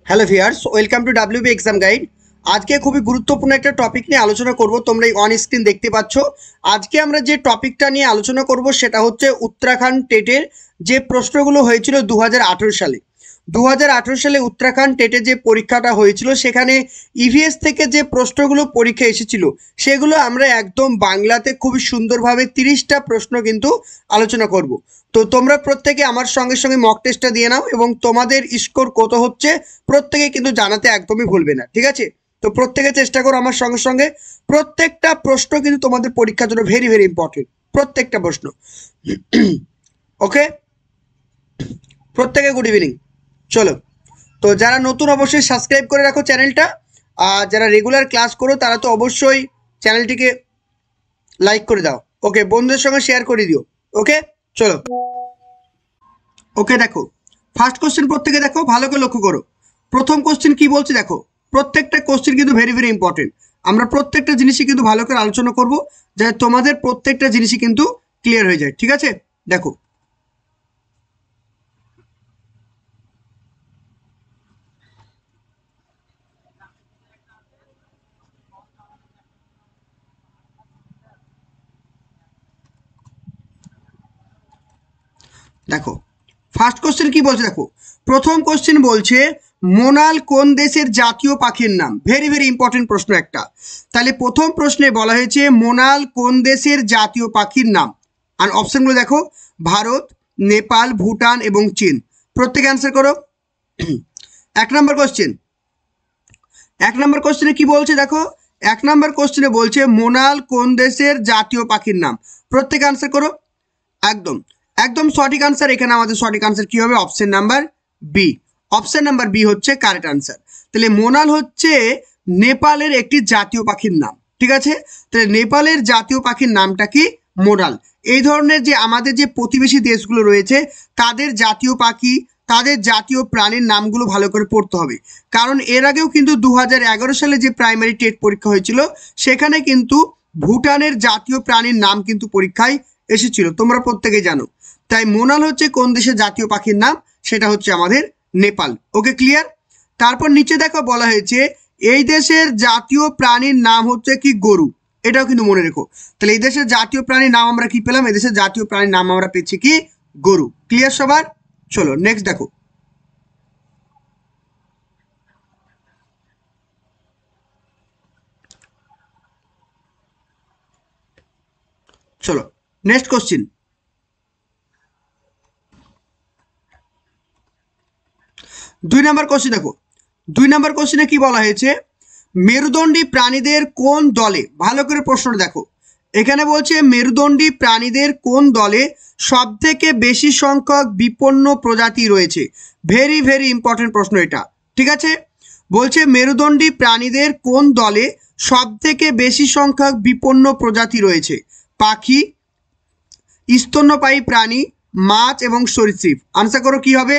Hello viewers, welcome to WB exam guide. আজকে খুবই গুরুত্বপূর্ণ একটা টপিক নিয়ে আলোচনা করব। তোমরা এই অন স্ক্রিন দেখতে পাচ্ছ। আজকে আমরা যে টপিকটা নিয়ে আলোচনা করব সেটা হচ্ছে উত্তরাখণ্ড টেটের যে প্রশ্নগুলো হয়েছিল 2018 সালে। 2018 সালে উত্তরাখণ্ড টেটের যে পরীক্ষাটা হয়েছিল সেখানে ইভিএস থেকে যে প্রশ্নগুলো পরীক্ষা এসেছিল সেগুলো আমরা একদম বাংলাতে খুবই সুন্দরভাবে 30টা প্রশ্ন কিন্তু আলোচনা করব। তো তোমরা প্রত্যেকে আমার সঙ্গে সঙ্গে মক টেস্টটা দিয়ে নাও এবং তোমাদের স্কোর কত হচ্ছে প্রত্যেকে কিন্তু জানাতে একদমই ভুলবে না, ঠিক আছে? তো প্রত্যেকে চেষ্টা করো আমার সঙ্গে সঙ্গে। প্রত্যেকটা প্রশ্ন কিন্তু তোমাদের পরীক্ষার জন্য ভেরি ভেরি ইম্পর্টেন্ট, প্রত্যেকটা প্রশ্ন। ওকে, প্রত্যেকে গুড ইভিনিং। চলো, তো যারা নতুন অবশ্যই সাবস্ক্রাইব করে রাখো চ্যানেলটা, আর যারা রেগুলার ক্লাস করো তারা তো অবশ্যই চ্যানেলটিকে লাইক করে দাও। ওকে, বন্ধুদের সঙ্গে শেয়ার করে দিও। ওকে, চলো। ওকে, দেখো ফার্স্ট কোশ্চেন প্রত্যেকে দেখো, ভালো করে লক্ষ্য করো। প্রথম কোশ্চেন কি বলছে দেখো। প্রত্যেকটা কোশ্চেন কিন্তু ভেরি ভেরি ইম্পর্টেন্ট। আমরা প্রত্যেকটা জিনিসই কিন্তু ভালো করে আলোচনা করব যাতে তোমাদের প্রত্যেকটা জিনিসই কিন্তু ক্লিয়ার হয়ে যায়, ঠিক আছে? দেখো, দেখো ফার্স্ট কোশ্চেন কি বলছে দেখো। প্রথম কোশ্চেন বলছে মোনাল কোন দেশের জাতীয় পাখির নাম। ভেরি ভেরি ইম্পর্টেন্ট প্রশ্ন একটা। তাহলে প্রথম প্রশ্নে বলা হয়েছে মোনাল কোন দেশের জাতীয় পাখির নাম। আর অপশনগুলো দেখো, ভারত, নেপাল, ভুটান এবং চীন। প্রত্যেকে অ্যান্সার করো। এক নম্বর কোশ্চেন, এক নম্বর কোশ্চেনে কি বলছে দেখো। এক নম্বর কোশ্চেনে বলছে মোনাল কোন দেশের জাতীয় পাখির নাম। প্রত্যেকে অ্যান্সার করো। একদম একদম সঠিক আনসার। এখানে আমাদের সঠিক আনসার কি হবে? Option number B. Option number B হচ্ছে কারেক্ট আনসার। তাহলে মোনাল হচ্ছে নেপালের একটি জাতীয় পাখির নাম, ঠিক আছে? তাহলে নেপালের জাতীয় পাখির নামটা কি? মোনাল। এই ধরনের যে আমাদের যে প্রতিবেশী দেশগুলো রয়েছে তাদের জাতীয় পাখি, তাদের জাতীয় প্রাণীর নামগুলো ভালো করে পড়তে হবে। কারণ এর আগেও কিন্তু 2011 সালে যে প্রাইমারি টেট পরীক্ষা হয়েছিল সেখানে কিন্তু ভুটানের জাতীয় প্রাণীর নাম কিন্তু পরীক্ষায় এসেছিল, তোমরা প্রত্যেকেই জানো। তাই মোনাল হচ্ছে কোন দেশের জাতীয় পাখির নাম, সেটা হচ্ছে আমাদের নেপাল। ওকে, ক্লিয়ার? তারপর নিচে দেখো বলা হয়েছে এই দেশের জাতীয় প্রাণীর নাম হচ্ছে কি? গরু। এটাও কিন্তু মনে রেখো। তাহলে এই দেশের জাতীয় প্রাণীর নাম আমরা কি পেলাম? এই দেশের জাতীয় প্রাণীর নাম আমরা পেয়েছি কি? গরু। ক্লিয়ার সবার? চলো নেক্সট দেখো। চলো নেক্সট কোশ্চিন। দুই নম্বর কোশ্চেন দেখো। দুই নম্বর কোশ্চেনে কি বলা হয়েছে? মেরুদণ্ডী প্রাণীদের কোন দলে, ভালো করে প্রশ্নটা দেখো। এখানে বলছে মেরুদণ্ডী প্রাণীদের কোন দলে সব থেকে বেশি সংখ্যক বিপন্ন প্রজাতি রয়েছে। ভেরি ভেরি ইম্পর্টেন্ট প্রশ্ন এটা, ঠিক আছে? বলছে মেরুদণ্ডী প্রাণীদের কোন দলে সব থেকে বেশি সংখ্যক বিপন্ন প্রজাতি রয়েছে। পাখি, স্তন্যপায়ী প্রাণী, মাছ এবং সরীসৃপ। আনসার করো কি হবে?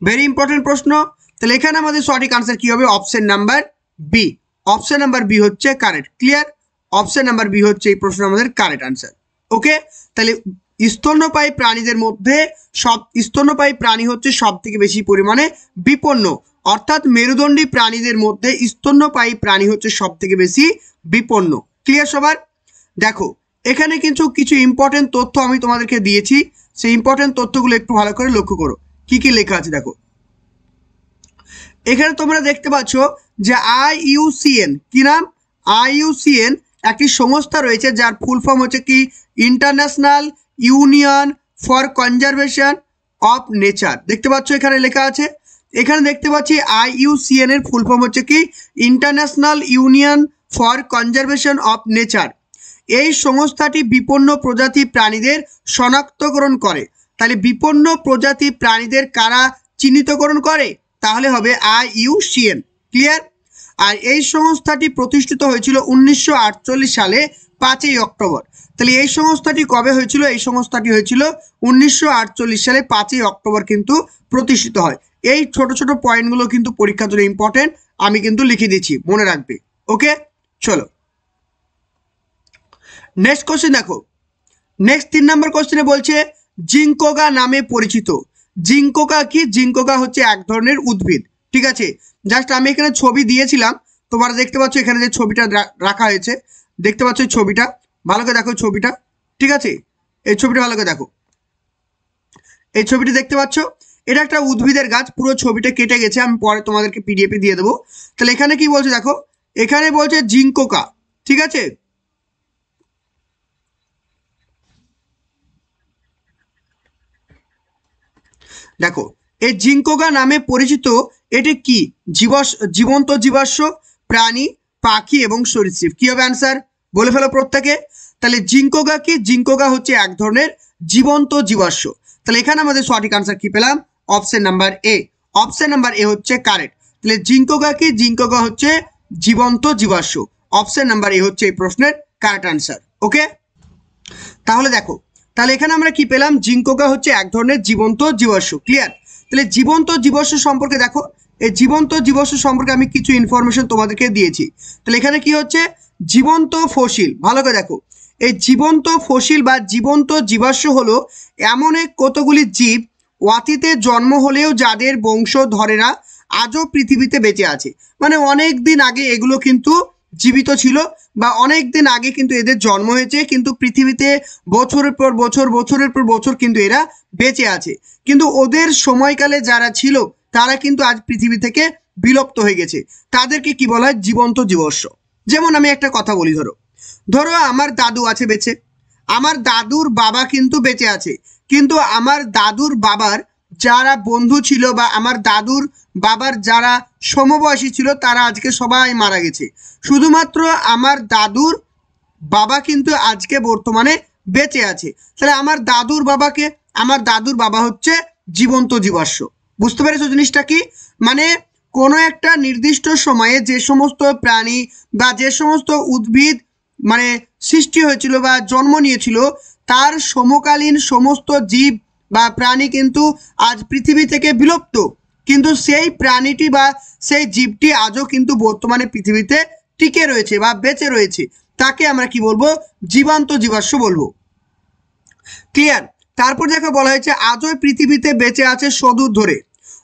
ভেরি ইম্পর্টেন্ট প্রশ্ন। তাহলে এখানে আমাদের সঠিক আনসার কি হবে? Option number B. Option number B হচ্ছে correct. Clear? Option number B হচ্ছে এই প্রশ্ন আমাদের কারেক্ট আনসার। ওকে, তাহলে স্তন্যপায়ী প্রাণীদের মধ্যে স্তন্যপায়ী প্রাণী হচ্ছে সব থেকে বেশি পরিমাণে বিপন্ন, অর্থাৎ মেরুদণ্ডী প্রাণীদের মধ্যে স্তন্যপায়ী প্রাণী হচ্ছে সব থেকে বেশি বিপন্ন। ক্লিয়ার সবার? দেখো এখানে কিন্তু কিছু ইম্পর্টেন্ট তথ্য আমি তোমাদেরকে দিয়েছি, সেই ইম্পর্টেন্ট তথ্যগুলো একটু ভালো করে লক্ষ্য করো। কি কি লেখা আছে দেখো। এখানে তোমরা দেখতে পাচ্ছ যে IUCN, কি নাম? IUCN একটি সংস্থা রয়েছে যার ফুল ফর্ম হচ্ছে কি? International union for conservation of nature. দেখতে পাচ্ছ এখানে লেখা আছে। এখানে দেখতে পাচ্ছি IUCN এর ফুল ফর্ম হচ্ছে কি? International union for conservation of nature. এই সংস্থাটি বিপন্ন প্রজাতি প্রাণীদের শনাক্তকরণ করে। তাহলে বিপন্ন প্রজাতি প্রাণীদের কারা চিহ্নিতকরণ করে? তাহলে হবে IUCN। ক্লিয়ার? আর এই সংস্থাটি প্রতিষ্ঠিত হয়েছিল 1948 সালে 5ই অক্টোবর। তাহলে এই সংস্থাটি কবে হয়েছিল? এই সংস্থাটি হয়েছিল 1948 সালে 5ই অক্টোবর কিন্তু প্রতিষ্ঠিত হয়। এই ছোট ছোট পয়েন্টগুলো কিন্তু পরীক্ষার জন্য ইম্পর্টেন্ট, আমি কিন্তু লিখে দিচ্ছি, মনে রাখবে। ওকে, চলো নেক্সট কোশ্চেন দেখো। নেক্সট 3 নম্বর কোশ্চেনে বলছে জিঙ্কোগা নামে পরিচিত। জিঙ্কোকা কি? জিঙ্কোকা হচ্ছে এক ধরনের উদ্ভিদ, ঠিক আছে। জাস্ট আমি এখানে ছবি দিয়েছিলাম, তোমরা দেখতে পাচ্ছ এখানে যে ছবিটা রাখা হয়েছে, দেখতে পাচ্ছ এই ছবিটা, ভালো করে দেখো ছবিটা, ঠিক আছে। এই ছবিটা ভালো করে দেখো, এই ছবিটি দেখতে পাচ্ছ, এটা একটা উদ্ভিদের গাছ, পুরো ছবিটা কেটে গেছে, আমি পরে তোমাদেরকে পিডিএফে দিয়ে দেবো। তাহলে এখানে কি বলছে দেখো, এখানে বলছে জিঙ্কোকা, ঠিক আছে। দেখো এই জিঙ্কোকা নামে পরিচিত এটি কি? জীবন্ত জীবাশ্ম প্রাণী, পাখি এবং সরীসৃপ। কি হবে অ্যান্সার? বলে ফেলো প্রত্যেকে। তাহলে জিঙ্কোকা কি? জিঙ্কোকা হচ্ছে এক ধরনের জীবন্ত জীবাশ্ম। তাহলে এখানে আমাদের সঠিক আনসার কি পেলাম? অপশন নাম্বার এ। অপশন নাম্বার এ হচ্ছে কারেক্ট। তাহলে জিঙ্কোকা কি? জিঙ্কোকা হচ্ছে জীবন্ত জীবাশ্ম। অপশন নাম্বার এ হচ্ছে এই প্রশ্নের কারেক্ট আনসার। ওকে, তাহলে দেখো, তাহলে এখানে আমরা কি পেলাম? জিঙ্কোকা হচ্ছে এক ধরনের জীবন্ত জীবাশ্ম। ক্লিয়ার? তাহলে জীবন্ত জীবাশ্ম সম্পর্কে দেখো, এই জীবন্ত জীবাশ্ম সম্পর্কে আমি কিছু ইনফরমেশন তোমাদেরকে দিয়েছি। তাহলে এখানে কি হচ্ছে? জীবন্ত ফসিল। ভালো করে দেখো, এই জীবন্ত ফসিল বা জীবন্ত জীবাশ্ম হলো এমন এক কতগুলি জীব অতীতে জন্ম হলেও যাদের বংশধরেরা আজও পৃথিবীতে বেঁচে আছে। মানে অনেক দিন আগে এগুলো কিন্তু জীবিত ছিল, বা অনেক দিন আগে কিন্তু এদের জন্ম হয়েছে, কিন্তু পৃথিবীতে বছরের পর বছর, বছরের পর বছর কিন্তু এরা বেঁচে আছে। কিন্তু ওদের সময়কালে যারা ছিল তারা কিন্তু আজ পৃথিবী থেকে বিলুপ্ত হয়ে গেছে। তাদেরকে কি বলা হয়? জীবন্ত জীবাশ্ম। যেমন আমি একটা কথা বলি, ধরো আমার দাদু আছে বেঁচে, আমার দাদুর বাবা কিন্তু বেঁচে আছে, কিন্তু আমার দাদুর বাবার যারা বন্ধু ছিল বা আমার দাদুর বাবার যারা সমবয়সী ছিল তারা আজকে সবাই মারা গেছে। শুধুমাত্র আমার দাদুর বাবা কিন্তু আজকে বর্তমানে বেঁচে আছে। তাহলে আমার দাদুর বাবা হচ্ছে জীবন্ত জীবাশ্ম। বুঝতে পেরেছো জিনিসটা কি? মানে কোনো একটা নির্দিষ্ট সময়ে যে সমস্ত প্রাণী বা যে সমস্ত উদ্ভিদ মানে সৃষ্টি হয়েছিল বা জন্ম নিয়েছিল, তার সমকালীন সমস্ত জীব বা প্রাণী কিন্তু আজ পৃথিবী থেকে বিলুপ্ত, কিন্তু সেই প্রাণীটি বা সেই জীবটি আজও কিন্তু বর্তমানে পৃথিবীতে টিকে রয়েছে বা বেঁচে রয়েছে। তাকে আমরা কি বলবো? জীবন্ত জীবাশ্ম বলবো। ক্লিয়ার? তারপর দেখো বলা হয়েছে আজও পৃথিবীতে বেঁচে আছে সদূর ধরে,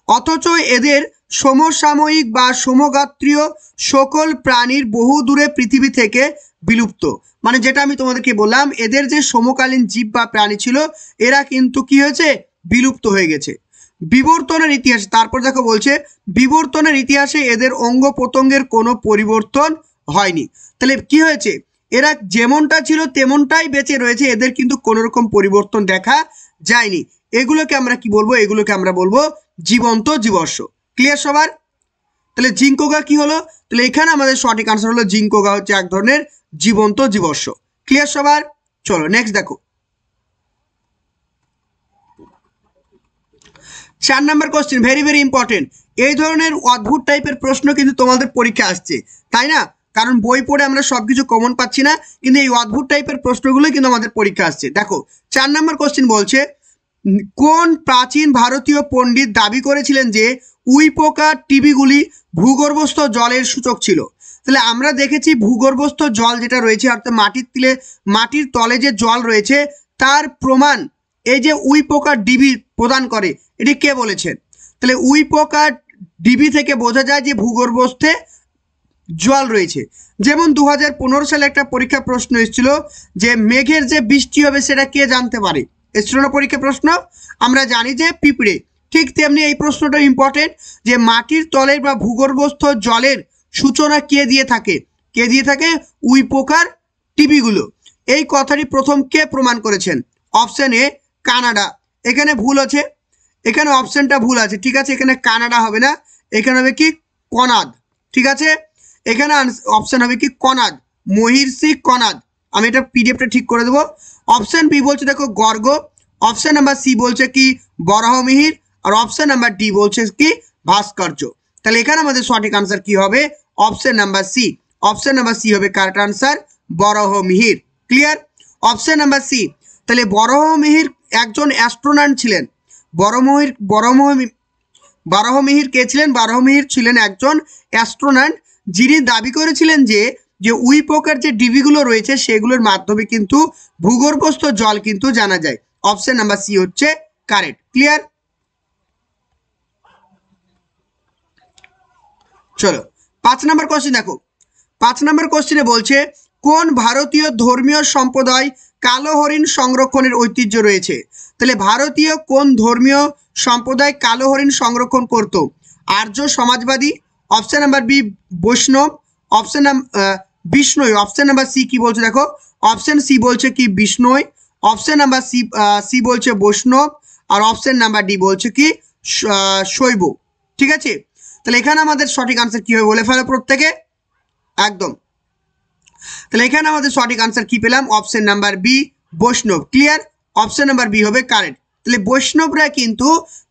অথচ এদের সমসাময়িক বা সমগাত্রীয় সকল প্রাণীর বহু দূরে পৃথিবী থেকে বিলুপ্ত। মানে যেটা আমি তোমাদেরকে বললাম, এদের যে সমকালীন জীব বা প্রাণী ছিল এরা কিন্তু কি হয়েছে? বিলুপ্ত হয়ে গেছে। বিবর্তনের ইতিহাসে, তারপর দেখো বলছে বিবর্তনের ইতিহাসে এদের অঙ্গ প্রত্যঙ্গের কোনো পরিবর্তন হয়নি। তাহলে কি হয়েছে? এরা যেমনটা ছিল তেমনটাই বেঁচে রয়েছে, এদের কিন্তু কোনো রকম পরিবর্তন দেখা যায়নি। এগুলোকে আমরা কি বলবো? এগুলোকে আমরা বলবো জীবন্ত জীবাশ্ম। ক্লিয়ার সবার? তাহলে জিঙ্কোকা কি হলো? তাহলে এখানে আমাদের সঠিক আনসার হলো জিঙ্কোকা হচ্ছে এক ধরনের জীবন্ত জীবাশ্ম। ক্লিয়ার সবার? চলো নেক্সট দেখো, 4 number question, very very important. এই ধরনের অদ্ভুত টাইপের প্রশ্ন কিন্তু তোমাদের পরীক্ষা আসছে, তাই না? কারণ বই পড়ে আমরা সবকিছু কমন পাচ্ছি না, কিন্তু এই অদ্ভুত টাইপের প্রশ্নগুলো কিন্তু আমাদের পরীক্ষা আসছে। দেখো 4 নাম্বার কোশ্চেন বলছে, কোন প্রাচীন ভারতীয় পণ্ডিত দাবি করেছিলেন যে উইপোকা টিবিগুলি ভূগর্ভস্থ জলের সূচক ছিল? তাহলে আমরা দেখেছি ভূগর্ভস্থ জল যেটা রয়েছে, অর্থাৎ মাটির তলে যে জল রয়েছে তার প্রমাণ এই যে উইপোকা ডিবি প্রদান করে। এটি কে বলেছেন? তাহলে উইপোকা ডিবি থেকে বোঝা যায় যে ভূগর্ভস্থে জল রয়েছে। যেমন 2015 সালে একটা পরীক্ষা প্রশ্ন এসেছিল যে মেঘের যে বৃষ্টি হবে সেটা কে জানতে পারে? এসেছিল না পরীক্ষা প্রশ্ন? আমরা জানি যে পিঁপড়ে। ঠিক তেমনি এই প্রশ্নটা ইম্পর্টেন্ট, যে মাটির তলের বা ভূগর্ভস্থ জলের সূচনা কে দিয়ে থাকে? কে দিয়ে থাকে? উইপোকার টিবিগুলো। এই কথাটি প্রথম কে প্রমাণ করেছেন? Option A Canada. এখানে ভুল আছে, এখানে অপশনটা ভুল আছে, ঠিক আছে? এখানে কানাডা হবে না, এখানে হবে কি কনাদ। ঠিক আছে, এখানে অপশন হবে কি কনাদ, মহির্ষি কনাদ। আমি এটা পিডিএফটা ঠিক করে দেবো। অপশন বি বলছে দেখো গর্গ, অপশন নাম্বার সি বলছে কি বরাহমিহির, আর অপশন নাম্বার ডি বলছে কি ভাস্কর্য। তাহলে এখানে আমাদের সঠিক আনসার কি হবে? Option number C. Option number C হবে correct answer, Varahamihira. Clear? Option number C. তাহলে বরাহমিহির একজন অ্যাস্ট্রোনট ছিলেন। বরাহমিহির কে ছিলেন? বরাহমিহির ছিলেন একজন অ্যাস্ট্রোনট, যিনি দাবি করেছিলেন যে উইপোকার যে ডিবিগুলো রয়েছে সেগুলোর মাধ্যমে কিন্তু ভূগর্ভস্থ জল কিন্তু জানা যায়। অপশন নাম্বার সি হচ্ছে কারেক্ট। ক্লিয়ার? চলো 5 নম্বর কোশ্চেন দেখো। 5 নম্বর কোশ্চেনে বলছে কোন ভারতীয় ধর্মীয় সম্প্রদায় কালো হরিণ সংরক্ষণের ঐতিহ্য রয়েছে? তাহলে ভারতীয় কোন ধর্মীয় সম্প্রদায় কালো হরিণ সংরক্ষণ করত? আর্য সমাজবাদী, অপশন নাম্বার বি বৈষ্ণব, অপশন বিষ্ণুই, অপশন নাম্বার সি কি বলছে দেখো, অপশন সি বলছে কি বিষ্ণুই, অপশন নাম্বার সি বলছে বৈষ্ণব, আর অপশন নাম্বার ডি বলছে কি শৈব। ঠিক আছে, তাহলে এখানে আমাদের সঠিক আনসার কি হবে বলে ফেলো প্রত্যেকে একদম। তাহলে এখানে আমাদের সঠিক আনসার কি পেলাম? অপশন নাম্বার বি বৈষ্ণব। ক্লিয়ার, অপশন নাম্বার বি হবে কারেক্ট। তাহলে বৈষ্ণবরা কিন্তু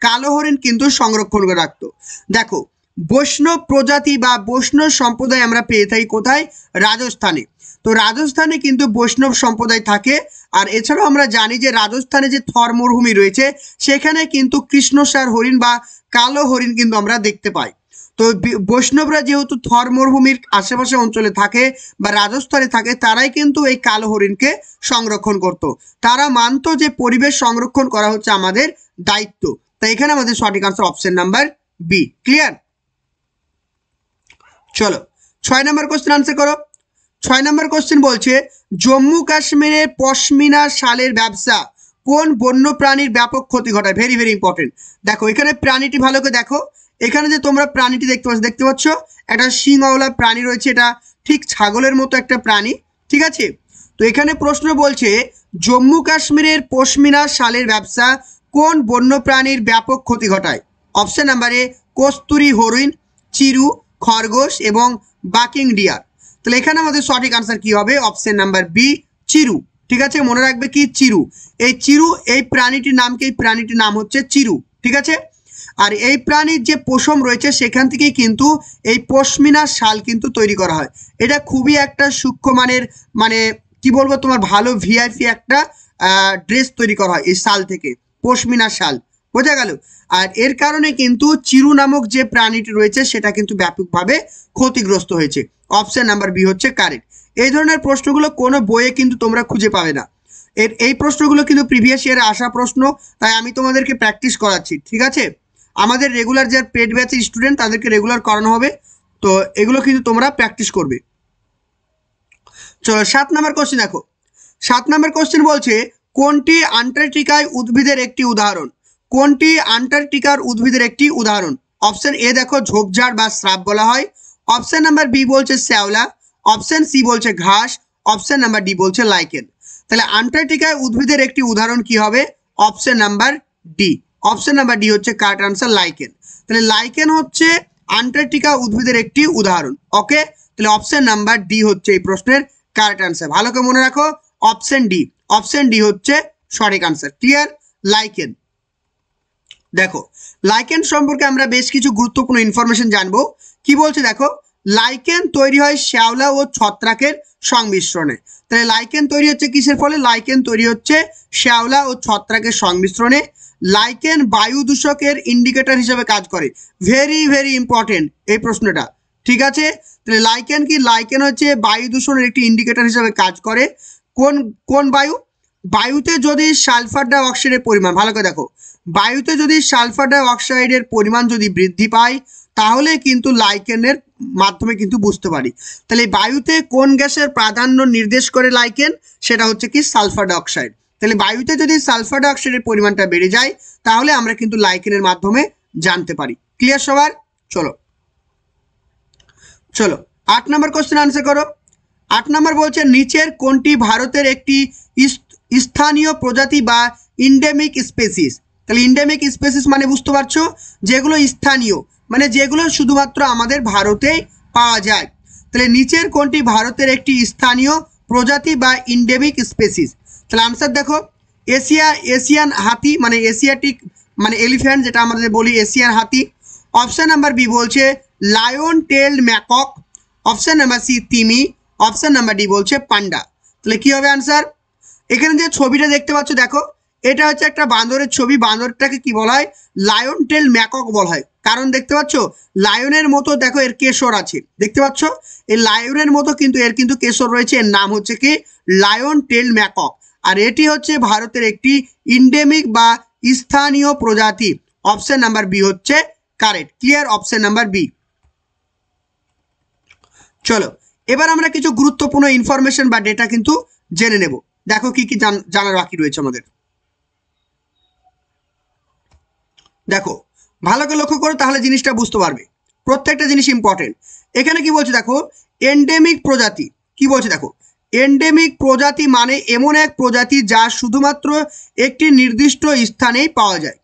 কালো হরিণ কিন্তু সংরক্ষণ করে রাখতো। দেখো বৈষ্ণব প্রজাতি বা বৈষ্ণব সম্প্রদায় আমরা পেয়ে থাকি কোথায়? রাজস্থানে। তো রাজস্থানে কিন্তু বৈষ্ণব সম্প্রদায় থাকে। আর এছাড়াও আমরা জানি যে রাজস্থানে যে থর মরুভূমি রয়েছে সেখানে কিন্তু কৃষ্ণসার হরিণ বা কালো হরিণ কিন্তু আমরা দেখতে পাই। তো বৈষ্ণবরা যেহেতু থর মরুভূমির আশেপাশে অঞ্চলে থাকে বা রাজস্থানে থাকে, তারাই কিন্তু এই কালো হরিণকে সংরক্ষণ করত। তারা মানতো যে পরিবেশ সংরক্ষণ করা হচ্ছে আমাদের দায়িত্ব। তাই এখানে আমাদের সঠিক answer option number B. Clear, চলো 6 নম্বর কোশ্চেন আনসার করো। 6 নম্বর কোশ্চেন বলছে জম্মু কাশ্মীরে পশমিনা শালের ব্যবসা কোন বন্য প্রাণীর ব্যাপক ক্ষতি ঘটায়? Very very important. দেখো এখানে প্রাণীটি ভালো করে দেখো। এখানে যে তোমরা প্রাণীটি দেখতে পাচ্ছ একটা শিংওয়ালা প্রাণী রয়েছে, এটা ঠিক ছাগলের মতো একটা প্রাণী। ঠিক আছে, তো এখানে প্রশ্ন বলছে জম্মু কাশ্মীরের পশমিনা শালের ব্যবসা কোন বন্য প্রাণীর ব্যাপক ক্ষতি ঘটায়? অপশন নাম্বার এ কস্তুরী হরিণ, চিরু, খরগোশ এবং বাকিং ডিয়ার। তাহলে এখানে আমাদের সঠিক আনসার কি হবে? Option number B Chiru. ঠিক আছে, মনে রাখবে কি চিরু। এই চিরু এই প্রাণীটির নাম কি? এই প্রাণীটির নাম হচ্ছে চিরু। ঠিক আছে, আর এই প্রাণীর যে পশম রয়েছে সেখান থেকেই কিন্তু এই পশমিনা শাল কিন্তু তৈরি করা হয়। এটা খুবই একটা সূক্ষ্ম মানের, মানে কি বলবো, তোমার ভালো ভিআইপি একটা ড্রেস তৈরি করা হয় এই শাল থেকে, পশমিনা শাল। বোঝা গেল? আর এর কারণে কিন্তু চিরু নামক যে প্রাণীটি রয়েছে সেটা কিন্তু ব্যাপকভাবে ক্ষতিগ্রস্ত হয়েছে। অপশন নাম্বার বি হচ্ছে কারেক্ট। এই ধরনের প্রশ্নগুলো কোনো বইয়ে কিন্তু তোমরা খুঁজে পাবে না। এই প্রশ্নগুলো কিন্তু প্রিভিয়াস ইয়ারে আসা প্রশ্ন, তাই আমি তোমাদেরকে প্র্যাকটিস করাচ্ছি। ঠিক আছে, আমাদের রেগুলার যে পেড ব্যাচের স্টুডেন্ট তাদেরকে রেগুলার করানো হবে, তো এগুলো কিন্তু তোমরা প্র্যাকটিস করবে। চলো 7 নম্বর কোশ্চেন দেখো। 7 নম্বর কোশ্চেন বলছে কোনটি আন্টার্কটিকায় উদ্ভিদের একটি উদাহরণ? কোনটি আন্টার্কটিকার উদ্ভিদের একটি উদাহরণ? অপশন এ দেখো ঝোপঝাড় বা শ্রাব বলা হয়, অপশন নাম্বার বি বলছে শ্যাওলা, অপশন সি বলছে ঘাস, অপশন নাম্বার ডি বলছে লাইকেন। তাহলে আন্টার্কটিকায় উদ্ভিদের একটি উদাহরণ কি হবে? Option number D. Option number D হচ্ছে কারেক্ট আনসার লাইকেন। তাহলে লাইকেন হচ্ছে আন্টার্কটিকা উদ্ভিদের একটি উদাহরণ। ওকে, তাহলে অপশন নাম্বার ডি হচ্ছে এই প্রশ্নের কারেক্ট আনসার। ভালো করে মনে রাখো, অপশন ডি। অপশন ডি হচ্ছে সঠিক আনসার। Clear, lichen. দেখো লাইকেন সম্পর্কে আমরা বেশ কিছু গুরুত্বপূর্ণ ইনফরমেশন জানবো। কি বলছে দেখো, লাইকেন তৈরি হয় শ্যাওলা ও ছত্রাকের সংমিশ্রণে। তাহলে লাইকেন তৈরি হচ্ছে কিসের ফলে? লাইকেন তৈরি হচ্ছে শ্যাওলা ও ছত্রাকের সংমিশ্রণে। লাইকেন বায়ু দূষকের ইন্ডিকেটর হিসেবে কাজ করে। ভেরি ভেরি ইম্পর্টেন্ট এই প্রশ্নটা। ঠিক আছে, তাহলে লাইকেন কি? লাইকেন হচ্ছে বায়ু দূষণের একটি ইন্ডিকেটর হিসেবে কাজ করে। কোন বায়ু? বায়ুতে যদি সালফার ডাই অক্সাইডের পরিমাণ, ভালো করে দেখো, বায়ুতে যদি সালফার ডাই অক্সাইডের পরিমাণ যদি বৃদ্ধি পায় তাহলে কিন্তু লাইকেনের মাধ্যমে কিন্তু বুঝতে পারি। তাহলে বায়ুতে কোন গ্যাসের প্রাধান্য নির্দেশ করে লাইকেন? সেটা হচ্ছে কি সালফার ডাই অক্সাইড। তাহলে বায়ুতে যদি সালফার ডাই অক্সাইডের পরিমাণটা বেড়ে যায় তাহলে আমরা কিন্তু লাইকেনের মাধ্যমে জানতে পারি। ক্লিয়ার সবার? চলো 8 নম্বর কোশ্চেন আনসার করো। 8 নম্বর বলছে নিচের কোনটি ভারতের একটি স্থানীয় প্রজাতি বা ইন্ডেমিক স্পেসিস? তাহলে ইন্ডেমিক স্পেসিস মানে বুঝতে পারছো, যেগুলো স্থানীয়, মানে যেগুলো শুধুমাত্র আমাদের ভারতেই পাওয়া যায়। তাহলে নিচের কোনটি ভারতের একটি স্থানীয় প্রজাতি বা ইন্ডেমিক স্পেসিস? তাহলে আনসার দেখো, এশিয়ান হাতি, মানে এশিয়াটিক মানে এলিফ্যান্ট, যেটা আমাদের বলি এশিয়ান হাতি। অপশন নাম্বার বি বলছে lion tailed macaque, option number C তিমি, অপশন নাম্বার ডি বলছে পান্ডা। তাহলে কি হবে আনসার? এখানে যে ছবিটা দেখতে পাচ্ছ দেখো, এটা হচ্ছে একটা বান্দরের ছবি। বান্দরটাকে কি বলা হয়? লায়ন টেল ম্যাকক বলা হয়। কারণ দেখতে পাচ্ছ লায়নের মতো দেখো এর কেশর আছে, দেখতে পাচ্ছ এই লায়নের মতো কিন্তু এর কিন্তু কেশর রয়েছে। এর নাম হচ্ছে কি লায়ন টেল ম্যাকক। আর এটি হচ্ছে ভারতের একটি ইন্ডেমিক বা স্থানীয় প্রজাতি। অপশন নাম্বার বি হচ্ছে correct. Clear, option number B. চলো এবার আমরা কিছু গুরুত্বপূর্ণ ইনফরমেশন বা ডেটা কিন্তু জেনে নেব। দেখো কি কি জানার বাকি রয়েছে আমাদের। দেখো ভালো করে লক্ষ্য করো, তাহলে জিনিসটা বুঝতে পারবে। প্রত্যেকটা জিনিস ইম্পর্টেন্ট। এখানে কি বলছে দেখো, এন্ডেমিক প্রজাতি। কি বলছে দেখো, এন্ডেমিক প্রজাতি মানে এমন এক প্রজাতি যা শুধুমাত্র একটি নির্দিষ্ট স্থানেই পাওয়া যায়।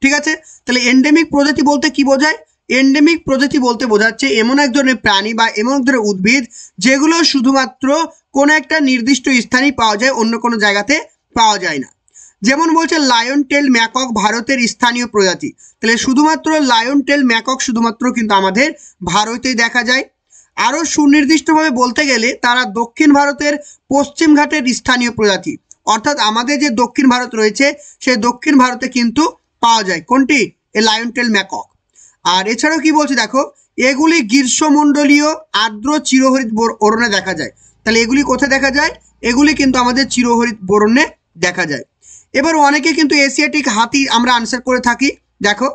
ঠিক আছে, তাহলে এন্ডেমিক প্রজাতি বলতে কি বোঝায়? এন্ডেমিক প্রজাতি বলতে বোঝাচ্ছে এমন এক ধরনের প্রাণী বা এমন এক ধরনের উদ্ভিদ যেগুলো শুধুমাত্র কোনো একটা নির্দিষ্ট স্থানেই পাওয়া যায়, অন্য কোনো জায়গাতে পাওয়া যায় না। যেমন বলছে লায়ন টেল ম্যাকক ভারতের স্থানীয় প্রজাতি, তাহলে শুধুমাত্র লায়ন টেল ম্যাকক শুধুমাত্র কিন্তু আমাদের ভারতেই দেখা যায়। আরও সুনির্দিষ্টভাবে বলতে গেলে তারা দক্ষিণ ভারতের পশ্চিম ঘাটের স্থানীয় প্রজাতি, অর্থাৎ আমাদের যে দক্ষিণ ভারত রয়েছে সেই দক্ষিণ ভারতে কিন্তু পাওয়া যায়। কোনটি? A lion tell macaque. আর এছাড়াও কি বলছে দেখো, এগুলি গ্রীষ্মমণ্ডলীয় আর্দ্র চিরহরিত অরণ্যে দেখা যায়। তাহলে এগুলি কোথায় দেখা যায়? এগুলি কিন্তু আমাদের চিরহরিত অরণ্যে দেখা যায়। এবার অনেকে কিন্তু এশিয়াটিক হাতি আমরা আনসার করে থাকি। দেখো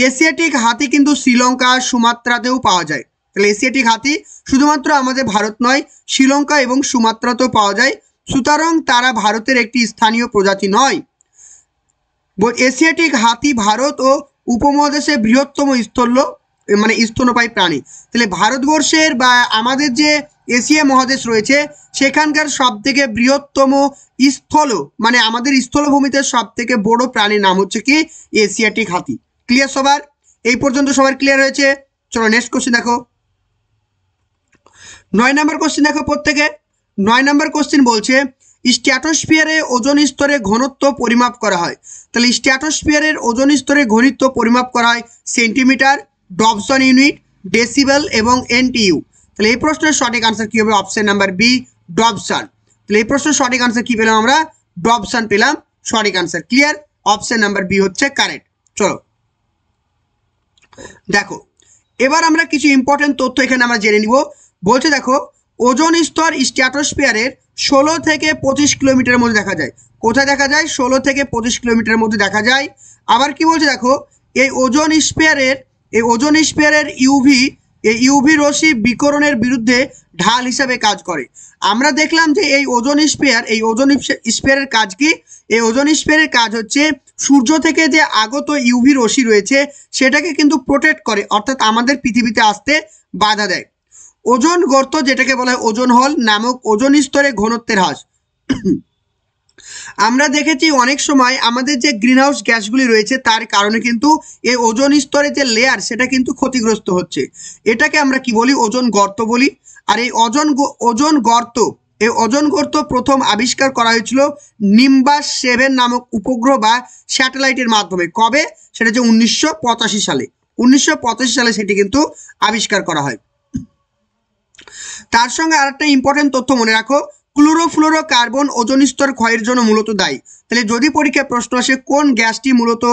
এশিয়াটিক হাতি কিন্তু শ্রীলঙ্কা সুমাত্রাতেও পাওয়া যায়। তাহলে এশিয়াটিক হাতি শুধুমাত্র আমাদের ভারত নয়, শ্রীলঙ্কা এবং সুমাত্রাতেও পাওয়া যায়, সুতরাং তারা ভারতের একটি স্থানীয় প্রজাতি নয়। এশিয়াটিক হাতি ভারত ও উপমহাদেশের বৃহত্তম স্তন্যপায়ী প্রাণী। তাহলে ভারতবর্ষের বা আমাদের যে এশিয়া মহাদেশ রয়েছে সেখানকার সব থেকে বৃহত্তম আমাদের স্থলভূমিতে সব থেকে বড় প্রাণীর নাম হচ্ছে কি? এশিয়াটিক হাতি। ক্লিয়ার সবার? এই পর্যন্ত সবার ক্লিয়ার হয়েছে? চলো নেক্সট কোশ্চেন দেখো। 9 নম্বর কোশ্চেন দেখো প্রত্যেকে। 9 নম্বর কোশ্চেন বলছে স্ট্র্যাটোস্ফিয়ারে ওজোন স্তরে ঘনত্ব পরিমাপ করা হয়। তাহলে স্ট্র্যাটোস্ফিয়ারের ওজোন স্তরে ঘনত্ব পরিমাপ করা হয় সেন্টিমিটার, ডবসন ইউনিট, ডেসিবেল এবং এনটিইউ। তাহলে এই প্রশ্নের সঠিক আনসার কী হবে? Option number B, Dobson. তাহলে এই প্রশ্নের সঠিক আনসার কী পেলাম আমরা? ডবসন পেলাম সঠিক answer. Clear? Option number B হচ্ছে কারেক্ট। চলো দেখো এবার আমরা কিছু ইম্পর্টেন্ট তথ্য এখানে আমরা জেনে নিব। বলছে দেখো ওজোন স্তর স্ট্র্যাটোস্ফিয়ারের 16 থেকে 25 কিলোমিটারের মধ্যে দেখা যায়। কোথায় দেখা যায়? 16 থেকে 25 কিলোমিটারের মধ্যে দেখা যায়। আবার কি বলছে দেখো, এই ওজোন স্ফিয়ারের ইউভি রশ্মি বিকিরণের বিরুদ্ধে ঢাল হিসাবে কাজ করে। আমরা দেখলাম যে এই ওজোন স্ফিয়ারের কাজ কি? এই ওজোন স্ফিয়ারের কাজ হচ্ছে সূর্য থেকে যে আগত ইউভি রশ্মি রয়েছে সেটাকে কিন্তু প্রোটেক্ট করে, অর্থাৎ আমাদের পৃথিবীতে আসতে বাধা দেয়। ওজোন গর্ত, যেটাকে বলা হয় ওজোন হল নামক ওজোন স্তরে ঘনত্বের হ্রাস। আমরা দেখেছি অনেক সময় আমাদের যে গ্রিনহাউস গ্যাসগুলি রয়েছে তার কারণে কিন্তু এই ওজোন স্তরের যে লেয়ার সেটা কিন্তু ক্ষতিগ্রস্ত হচ্ছে। এটাকে আমরা কি বলি? ওজোন গর্ত বলি। আর এই ওজোন গর্ত প্রথম আবিষ্কার করা হয়েছিল নিম্বাস 7 নামক উপগ্রহ বা স্যাটেলাইটের মাধ্যমে। কবে? সেটা হচ্ছে 1985 সালে। 1985 সালে সেটি কিন্তু আবিষ্কার করা হয়। তার সঙ্গে আরেকটা ইম্পর্টেন্ট তথ্য মনে রাখো, ক্লোরোফ্লোরোকার্বন ওজোন স্তর ক্ষয়ের জন্য মূলত দায়ী। তাহলে যদি পরীক্ষায় প্রশ্ন আসে কোন গ্যাসটি মূলত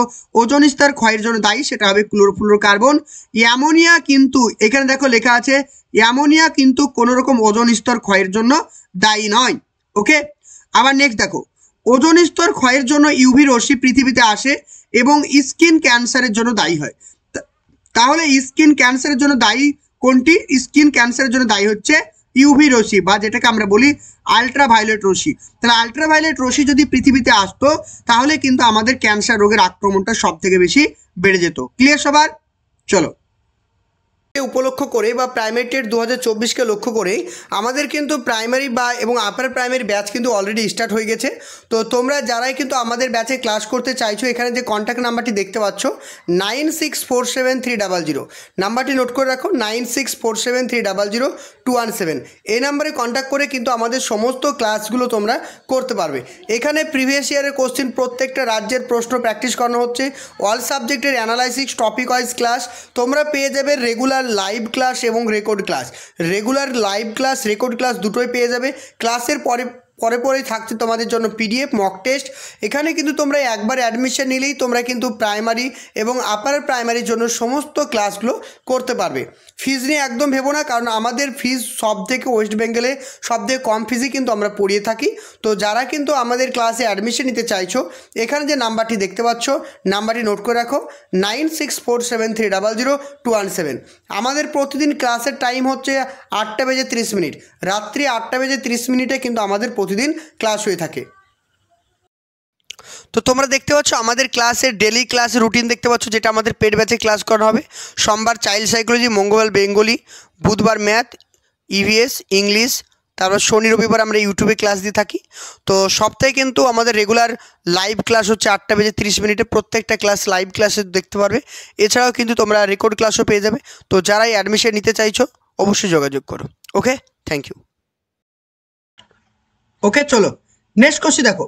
ওজোন স্তর ক্ষয়ের জন্য দায়ী, সেটা হবে ক্লোরোফ্লোরোকার্বন। অ্যামোনিয়া কিন্তু এখানে দেখো লেখা আছে অ্যামোনিয়া কিন্তু কোনো রকম ওজোন স্তর ক্ষয়ের জন্য দায়ী নয়। ওকে, আবার নেক্সট দেখো, ওজোন স্তর ক্ষয়ের জন্য ইউভি রশ্মি পৃথিবীতে আসে এবং স্কিন ক্যান্সারের জন্য দায়ী হয়। তাহলে স্কিন ক্যান্সারের জন্য দায়ী কোনটি? স্কিন ক্যান্সারের জন্য দায়ী হচ্ছে ইউভি রশ্মি বা যেটাকে আমরা বলি আলট্রাভায়োলেট রশ্মি। তাহলে আলট্রাভায়োলেট রশ্মি যদি পৃথিবীতে আসতো তাহলে কিন্তু আমাদের ক্যান্সার রোগের আক্রমণটা সব থেকে বেশি বেড়ে যেত। ক্লিয়ার সবার? চলো উপলক্ষ করে বা প্রাইমারি টেট 2024কে লক্ষ্য করে আমাদের কিন্তু প্রাইমারি এবং আপার প্রাইমারি ব্যাচ কিন্তু অলরেডি স্টার্ট হয়ে গেছে। তো তোমরা যারাই কিন্তু আমাদের ব্যাচে ক্লাস করতে চাইছো, এখানে যে কন্ট্যাক্ট নাম্বারটি দেখতে পাচ্ছ 96473000 নাম্বারটি নোট করে রাখো, 9647300217। এই নাম্বারে কন্ট্যাক্ট করে কিন্তু আমাদের সমস্ত ক্লাসগুলো তোমরা করতে পারবে। এখানে প্রিভিয়াস ইয়ারের কোশ্চেন, প্রত্যেকটা রাজ্যের প্রশ্ন প্র্যাকটিস করানো হচ্ছে, অল সাবজেক্টের অ্যানালাইসিস, টপিক ওয়াইজ ক্লাস তোমরা পেয়ে যাবে। রেগুলার লাইভ ক্লাস এবং record class, regular live class record class দুটোই পেয়ে যাবে। ক্লাসের পরে পরেই থাকছে তোমাদের জন্য পিডিএফ মক টেস্ট। এখানে কিন্তু তোমরা একবার অ্যাডমিশন নিলেই তোমরা কিন্তু প্রাইমারি এবং আপার প্রাইমারির জন্য সমস্ত ক্লাসগুলো করতে পারবে। ফিজ নিয়ে একদম ভেবো না, কারণ আমাদের ফিজ সব থেকে ওয়েস্ট বেঙ্গলে সব থেকে কম ফিজই কিন্তু আমরা পড়িয়ে থাকি। তো যারা কিন্তু আমাদের ক্লাসে অ্যাডমিশন নিতে চাইছো, এখানে যে নাম্বারটি দেখতে পাচ্ছ, নাম্বারটি নোট করে রাখো 9647300217। আমাদের প্রতিদিন ক্লাসের টাইম হচ্ছে 8:30, রাত্রি 8:30 কিন্তু আমাদের প্রতিদিন ক্লাস হয়ে থাকে। তো তোমরা দেখতে পাচ্ছ আমাদের ক্লাসের ডেলি ক্লাসের রুটিন দেখতে পাচ্ছ, যেটা আমাদের পেড ব্যাচে ক্লাস করা হবে। সোমবার চাইল্ড সাইকোলজি, মঙ্গলবার বেঙ্গলি, বুধবার ম্যাথ, ইভিএস, ইংলিশ, তারপর শনি রবিবার আমরা ইউটিউবে ক্লাস দিয়ে থাকি। তো সপ্তাহে কিন্তু আমাদের রেগুলার লাইভ ক্লাস হচ্ছে 8:30, প্রত্যেকটা ক্লাস লাইভ ক্লাসে দেখতে পারবে। এছাড়াও কিন্তু তোমরা রেকর্ড ক্লাসও পেয়ে যাবে। তো যারাই অ্যাডমিশন নিতে চাইছো অবশ্যই যোগাযোগ করো। ওকে, থ্যাংক ইউ। ওকে, চলো নেক্সট কোশ্চেন দেখো।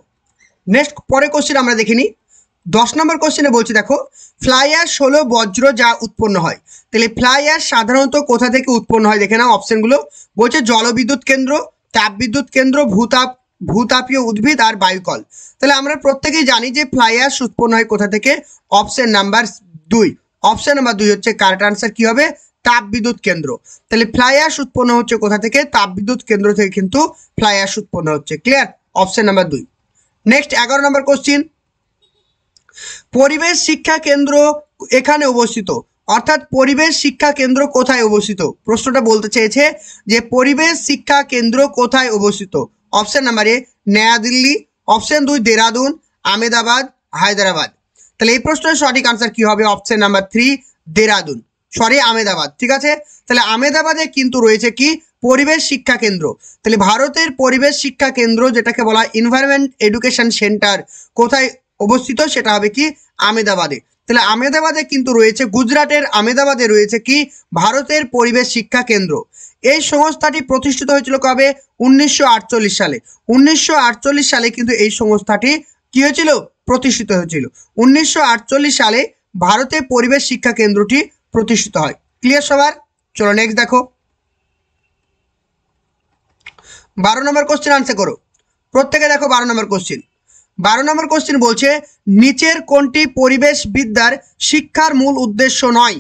নেক্সট পরে কোশ্চেন আমরা দেখে নিই। 10 নম্বর কোশ্চেনে বলছি দেখো, ফ্লাই অ্যাশ হলো বজ্র যা উৎপন্ন হয়। তাহলে ফ্লাই অ্যাশ সাধারণত কোথা থেকে উৎপন্ন হয় দেখে নাও অপশনগুলো। বলছে জলবিদ্যুৎ কেন্দ্র, তাপবিদ্যুৎ কেন্দ্র, ভূতাপীয় উদ্ভিদ আর বায়ুকল। তাহলে আমরা প্রত্যেকেই জানি যে ফ্লাই অ্যাশ উৎপন্ন হয় কোথা থেকে, অপশন নাম্বার 2। অপশন নাম্বার 2 হচ্ছে কারেক্ট আনসার। কি হবে? তাপবিদ্যুৎ কেন্দ্র। তাহলে ফ্লাই অ্যাশ উৎপন্ন হচ্ছে কোথা থেকে? তাপবিদ্যুৎ কেন্দ্র থেকে কিন্তু ফ্লাই অ্যাশ উৎপন্ন হচ্ছে। ক্লিয়ার? Option number 2। নেক্সট 11 নম্বর কোশ্চিন, পরিবেশ শিক্ষা কেন্দ্র এখানে অবস্থিত, অর্থাৎ পরিবেশ শিক্ষা কেন্দ্র কোথায় অবস্থিত? প্রশ্নটা বলতে চেয়েছে যে পরিবেশ শিক্ষা কেন্দ্র কোথায় অবস্থিত। Option number A New Delhi, option 2 Dehradun, Ahmedabad, Hyderabad. তাহলে এই প্রশ্নের সঠিক আনসার কি হবে? Option number 3 Dehradun, Ahmedabad. ঠিক আছে, তাহলে আহমেদাবাদে কিন্তু রয়েছে কি পরিবেশ শিক্ষা কেন্দ্র। তাহলে ভারতের পরিবেশ শিক্ষা কেন্দ্র, যেটাকে বলা হয় এনভায়রনমেন্ট এডুকেশন সেন্টার, কোথায় অবস্থিত? সেটা হবে কি আহমেদাবাদে। তাহলে আহমেদাবাদে কিন্তু রয়েছে, গুজরাটের আহমেদাবাদে রয়েছে কি ভারতের পরিবেশ শিক্ষা কেন্দ্র। এই সংস্থাটি প্রতিষ্ঠিত হয়েছিল কবে? 1948 সালে। 1948 সালে কিন্তু এই সংস্থাটি কি হয়েছিল? প্রতিষ্ঠিত হয়েছিল। 1948 সালে ভারতের পরিবেশ শিক্ষা কেন্দ্রটি প্রতিষ্ঠিত হয়। ক্লিয়ার সবার? চলো নেক্সট দেখো। 12 নম্বর কোশ্চেন আনসার করো প্রত্যেকে। দেখো 12 নম্বর কোশ্চেন। 12 নম্বর কোশ্চেন বলছে, নিচের কোনটি পরিবেশ বিদ্যার শিক্ষার মূল উদ্দেশ্য নয়?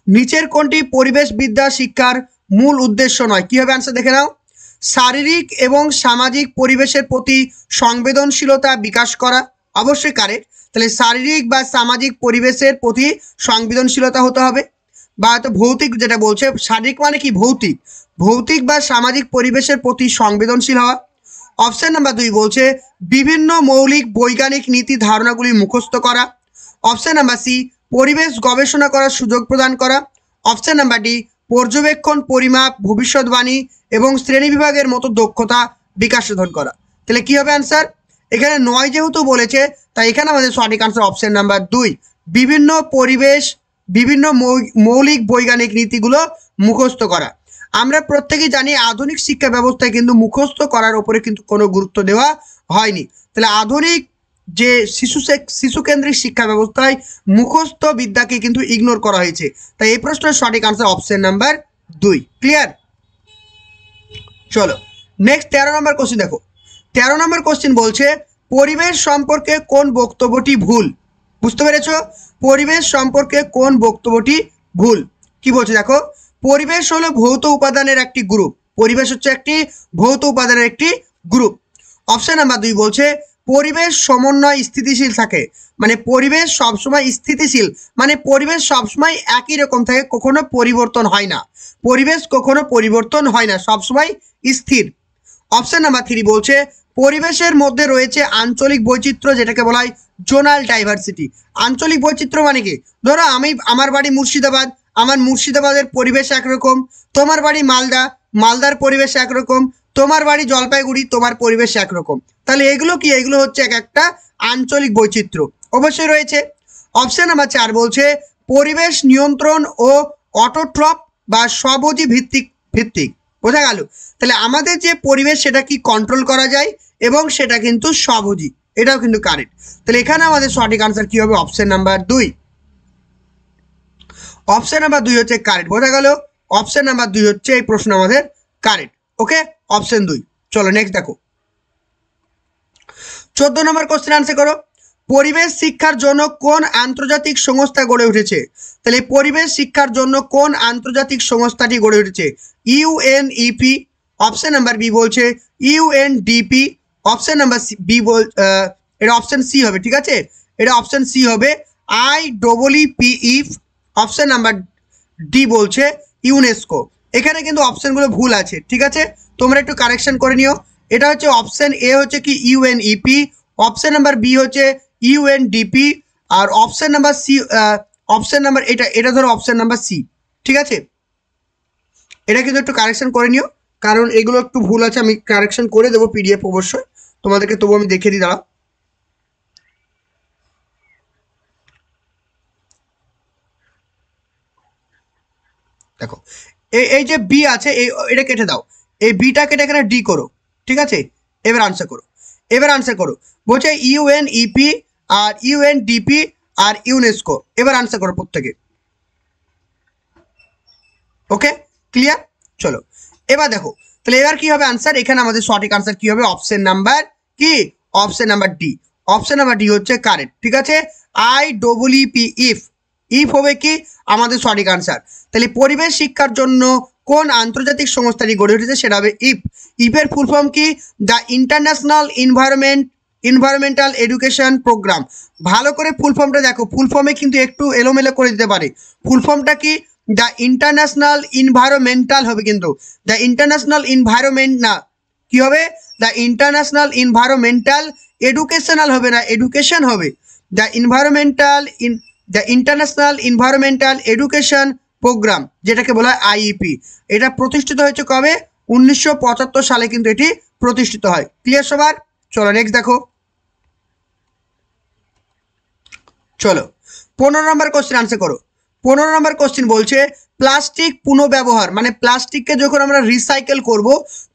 নিচের কোনটি পরিবেশ বিদ্যা শিক্ষার মূল উদ্দেশ্য নয়? কি হবে আনসার দেখে নাও। শারীরিক এবং সামাজিক পরিবেশের প্রতি সংবেদনশীলতা বিকাশ করা, অবশ্যই কারেক্ট। তাহলে শারীরিক বা সামাজিক পরিবেশের প্রতি সংবেদনশীলতা হতে হবে। বা হয়তো ভৌতিক, যেটা বলছে শারীরিক মানে কি ভৌতিক, ভৌতিক বা সামাজিক পরিবেশের প্রতি সংবেদনশীল হওয়া। অপশন নাম্বার 2 বলছে বিভিন্ন মৌলিক বৈজ্ঞানিক নীতি ধারণাগুলি মুখস্থ করা। অপশন নাম্বার সি পরিবেশ গবেষণা করার সুযোগ প্রদান করা। অপশন নাম্বার ডি পর্যবেক্ষণ, পরিমাপ, ভবিষ্যৎবাণী এবং শ্রেণী বিভাগের মতো দক্ষতা বিকাশ সাধন করা। তাহলে কি হবে আনসার? এখানে 9 যেহেতু বলেছে, তাই এখানে আমাদের সঠিক আনসার অপশন নাম্বার 2, বিভিন্ন পরিবেশ, বিভিন্ন মৌলিক বৈজ্ঞানিক নীতিগুলো মুখস্থ করা। আমরা প্রত্যেকেই জানি আধুনিক শিক্ষা ব্যবস্থায় কিন্তু মুখস্থ করার উপরে কিন্তু কোনো গুরুত্ব দেওয়া হয়নি। তাহলে আধুনিক যে শিশু কেন্দ্রিক শিক্ষা ব্যবস্থায় মুখস্থ বিদ্যাকে কিন্তু ইগনোর করা হয়েছে। তাই এই প্রশ্নের সঠিক আনসার অপশন নাম্বার 2। ক্লিয়ার? চলো নেক্সট 13 নম্বর কোশ্চেন দেখো। 13 নম্বর কোশ্চেন বলছে, পরিবেশ সম্পর্কে কোন বক্তব্যটি ভুল? বুঝতে পেরেছো? পরিবেশ সম্পর্কে কোন বক্তব্যটি ভুল? কি বলছে দেখো, পরিবেশ হলো ভৌত উপাদানের একটি গ্রুপ। পরিবেশ হচ্ছে একটি ভৌত উপাদানের একটি গ্রুপ। অপশন নাম্বার 2 বলছে পরিবেশ সমন্বয় স্থিতিশীল থাকে, মানে পরিবেশ সবসময় স্থিতিশীল, মানে পরিবেশ সবসময় একই রকম থাকে, কখনো পরিবর্তন হয় না। পরিবেশ কখনো পরিবর্তন হয় না, সবসময় স্থির। অপশন নাম্বার 3 বলছে পরিবেশের মধ্যে রয়েছে আঞ্চলিক বৈচিত্র্য, যেটাকে বলা হয় জোনাল ডাইভার্সিটি। আঞ্চলিক বৈচিত্র্য মানে কি, ধরো আমার বাড়ি মুর্শিদাবাদ, আমার মুর্শিদাবাদের পরিবেশ একরকম, তোমার বাড়ি মালদা, মালদার পরিবেশ একরকম, তোমার বাড়ি জলপাইগুড়ি, তোমার পরিবেশ একরকম। তাহলে এগুলো কি? এগুলো হচ্ছে এক একটা আঞ্চলিক বৈচিত্র্য অবশ্যই রয়েছে। অপশন নাম্বার 4 বলছে পরিবেশ নিয়ন্ত্রণ ও অটোট্রপ বা স্বভোজী ভিত্তিক। বোঝা গেল? তাহলে আমাদের যে পরিবেশ সেটা কি কন্ট্রোল করা যায় এবং সেটা কিন্তু স্বভোজী, এটাও কিন্তু কারেক্ট। তাহলে এখানে আমাদের সঠিক আনসার কি হবে? Option number 2। অপশন নাম্বার 2 হচ্ছে কারেক্ট। বোঝা গেল? অপশন নাম্বার 2 হচ্ছে এই প্রশ্ন আমাদের কারেক্ট। ওকে, অপশন 2। চলো নেক্সট দেখো। 14 নম্বর কোশ্চেন আনসার করো। পরিবেশ শিক্ষার জন্য কোন আন্তর্জাতিক সংস্থা গড়ে উঠেছে? তাহলে পরিবেশ শিক্ষার জন্য কোন আন্তর্জাতিক সংস্থাটি গড়ে উঠেছে? ইউএনইপি, অপশন নাম্বার বি বলছে ইউএনডিপি, অপশন নাম্বার বি এটা অপশন সি হবে, ঠিক আছে, এটা অপশন সি হবে IEEE, অপশন নাম্বার ডি বলছে ইউনেস্কো। এখানে কিন্তু অপশনগুলো ভুল আছে, ঠিক আছে, তোমরা একটু কারেকশন করে নিও। এটা হচ্ছে অপশন এ হচ্ছে কি ইউএনইপি, অপশন নাম্বার বি হচ্ছে ইউএনডিপি, আর option number C, option number এটা ধরো অপশন নাম্বার সি, ঠিক আছে। এটা কিন্তু একটু কারেকশন করে নিও, কারণ এগুলো একটু ভুল আছে, আমি কারেকশন করে দেবো পিডিএফ অবশ্যই তোমাদেরকে, তবু আমি দেখে দিই, দাঁড়াও। দেখো এই যে বি আছে, এটা কেটে দাও, এই বিটা কেটে এখানে ডি করো, ঠিক আছে। এবার আনসার করো, বলছে ইউএনইপি আর ইউএনডিপি আর ইউনেস্কো। এবার আনসার করো প্রত্যেকে। ওকে, ক্লিয়ার? চলো এবার দেখো, তাহলে এবার কি হবে আনসার? এখানে আমাদের সঠিক আনসার কি হবে? অপশন নাম্বার কি? Option number D. Option number D হচ্ছে কারেক্ট, ঠিক আছে। IEEE, ইফ হবে কি আমাদের সঠিক আনসার। তাহলে পরিবেশ শিক্ষার জন্য কোন আন্তর্জাতিক সংস্থাটি গড়ে উঠেছে? সেটা হবে ইফ। ইফের ফুল ফর্ম কি? The international environmental education programme. ভালো করে ফুল ফর্মটা দেখো, ফুল ফর্মে কিন্তু একটু এলোমেলো করে দিতে পারে। ফুল ফর্মটা কি? দ্য ইন্টারন্যাশনাল এনভায়রনমেন্টাল হবে, কিন্তু দ্য ইন্টারন্যাশনাল এনভায়রনমেন্ট না, কি হবে? দ্য ইন্টারন্যাশনাল এনভায়রনমেন্টাল এডুকেশনাল হবে না, এডুকেশন হবে। The international environmental education programme, যেটাকে বলা হয় IEP। এটা প্রতিষ্ঠিত হয়েছে কবে? 1975 সালে কিন্তু এটি প্রতিষ্ঠিত হয়। ক্লিয়ার সবার? চলো নেক্সট দেখো। চলো 15 নম্বর কোশ্চেন আনসার করো। 15 নম্বর কোশ্চেন বলছে প্লাস্টিক পুনঃব্যবহার, মানে প্লাস্টিককে যখন আমরা রিসাইকেল করব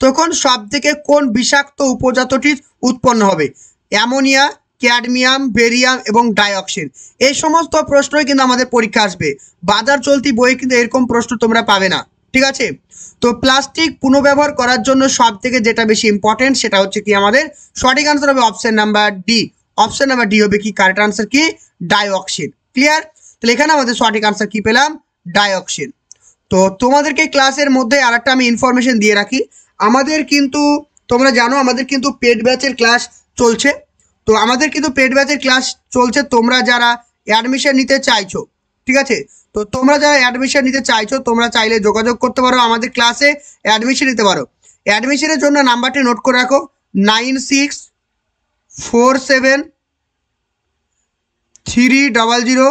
তখন সব থেকে কোন বিষাক্ত উপজাতটি উৎপন্ন হবে? অ্যামোনিয়া, ক্যাডমিয়াম, বেরিয়াম এবং ডাইঅক্সিন। এই সমস্ত প্রশ্নই কিন্তু আমাদের পরীক্ষা আসবে। বাজার চলতি বইয়ে কিন্তু এরকম প্রশ্ন তোমরা পাবে না, ঠিক আছে। তো প্লাস্টিক পুনঃব্যবহার করার জন্য সব থেকে যেটা বেশি ইম্পর্টেন্ট সেটা হচ্ছে কি আমাদের সঠিক আনসার হবে option number D. Option number D হবে কি কারেক্ট আনসার কি? ডাইঅক্সিন। ক্লিয়ার? তাহলে এখানে আমাদের সঠিক আনসার কি পেলাম? ডাইঅক্সিন। তো তোমাদেরকে ক্লাসের মধ্যে আর একটা আমি ইনফরমেশন দিয়ে রাখি, আমাদের কিন্তু তোমরা জানো আমাদের কিন্তু পেড ব্যাচের ক্লাস চলছে। তো আমাদের কিন্তু পেড ব্যাচের ক্লাস চলছে, তোমরা যারা অ্যাডমিশন নিতে চাইছো, ঠিক আছে, তো তোমরা যারা অ্যাডমিশন নিতে চাইছো তোমরা চাইলে যোগাযোগ করতে পারো, আমাদের ক্লাসে অ্যাডমিশন নিতে পারো। অ্যাডমিশনের জন্য নাম্বারটি নোট করে রাখো 964730,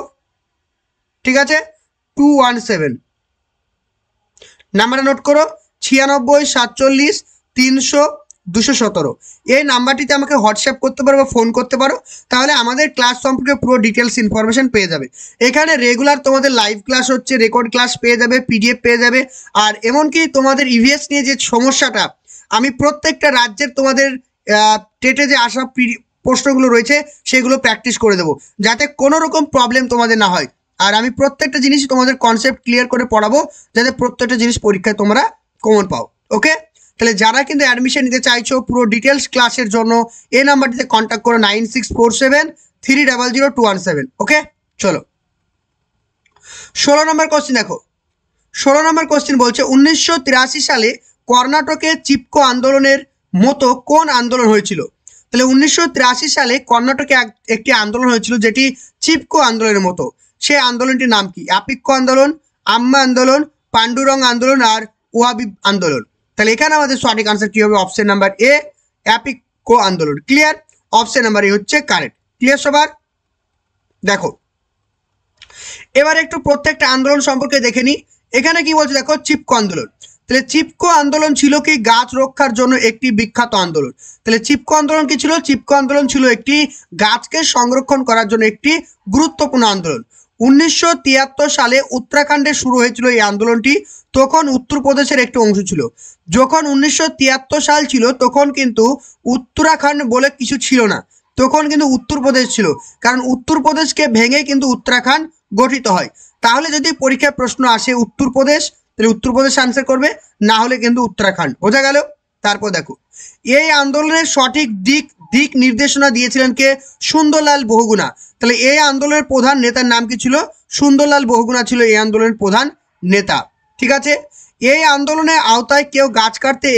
ঠিক আছে, 217। নাম্বারটা নোট করো 9647300217। এই নাম্বারটিতে আমাকে হোয়াটসঅ্যাপ করতে পারো বা ফোন করতে পারো, তাহলে আমাদের ক্লাস সম্পর্কে পুরো ডিটেলস ইনফরমেশন পেয়ে যাবে। এখানে রেগুলার তোমাদের লাইভ ক্লাস হচ্ছে, রেকর্ড ক্লাস পেয়ে যাবে, PDF পেয়ে যাবে, আর এমনকি তোমাদের EVS নিয়ে যে সমস্যাটা, আমি প্রত্যেকটা রাজ্যের তোমাদের টেটে যে আসা প্রশ্নগুলো রয়েছে সেগুলো প্র্যাকটিস করে দেবো, যাতে কোনো রকম প্রবলেম তোমাদের না হয়। আর আমি প্রত্যেকটা জিনিসই তোমাদের কনসেপ্ট ক্লিয়ার করে পড়াবো, যাতে প্রত্যেকটা জিনিস পরীক্ষায় তোমরা কমন পাও। ওকে, তাহলে যারা কিন্তু অ্যাডমিশন নিতে চাইছো পুরো ডিটেলস ক্লাসের জন্য এই নাম্বারটিতে কন্ট্যাক্ট করো 9647300217। ওকে, চলো 16 নম্বর কোশ্চেন দেখো। 16 নম্বর কোশ্চেন বলছে 1983 সালে কর্ণাটকে চিপকো আন্দোলনের মতো কোন আন্দোলন হয়েছিল? তাহলে 1983 সালে কর্ণাটকে একটি আন্দোলন হয়েছিল যেটি চিপকো আন্দোলনের মতো। সেই আন্দোলনটির নাম কি? আপিক্য আন্দোলন, আম্মা আন্দোলন, পান্ডুরং আন্দোলন আর ওয়াবি আন্দোলন। তাহলে এখানে আমাদের সঠিক আনসার কি হবে? অপশন নাম্বার এ, আপিক্য আন্দোলন। ক্লিয়ার? অপশন নাম্বার এ হচ্ছে কারেক্ট। ক্লিয়ার সবার? দেখো এবার একটু প্রত্যেকটা আন্দোলন সম্পর্কে দেখে নিই। এখানে কি বলছে দেখো, চিপকো আন্দোলন। তাহলে চিপকো আন্দোলন ছিল কি? গাছ রক্ষার জন্য একটি বিখ্যাত আন্দোলন। তাহলে চিপকো আন্দোলন কি ছিল? চিপকো আন্দোলন ছিল একটি গাছকে সংরক্ষণ করার জন্য একটি গুরুত্বপূর্ণ আন্দোলন। 1973 সালে উত্তরাখণ্ডে শুরু হয়েছিল এই আন্দোলনটি, তখন উত্তরপ্রদেশের একটি অংশ ছিল। যখন 1973 সাল ছিল তখন কিন্তু উত্তরাখণ্ড বলে কিছু ছিল না, তখন কিন্তু উত্তরপ্রদেশ ছিল, কারণ উত্তরপ্রদেশকে ভেঙে কিন্তু উত্তরাখণ্ড গঠিত হয়। তাহলে যদি পরীক্ষায় প্রশ্ন আসে উত্তরপ্রদেশ, তাহলে উত্তরপ্রদেশ আনসার করবে, না হলে কিন্তু উত্তরাখণ্ড। বোঝা গেল? তারপর দেখো এই আন্দোলনের সঠিক দিক নির্দেশনা দিয়েছিলেন কে? সুন্দরলাল বহুগুণা। তাহলে এই আন্দোলনের প্রধান নেতার নাম কি ছিল? সুন্দরলাল বহুগুণা ছিল এই আন্দোলনের প্রধান নেতা। ঠিক আছে, এই আন্দোলনের আওতায় কেউ গাছ কাটতে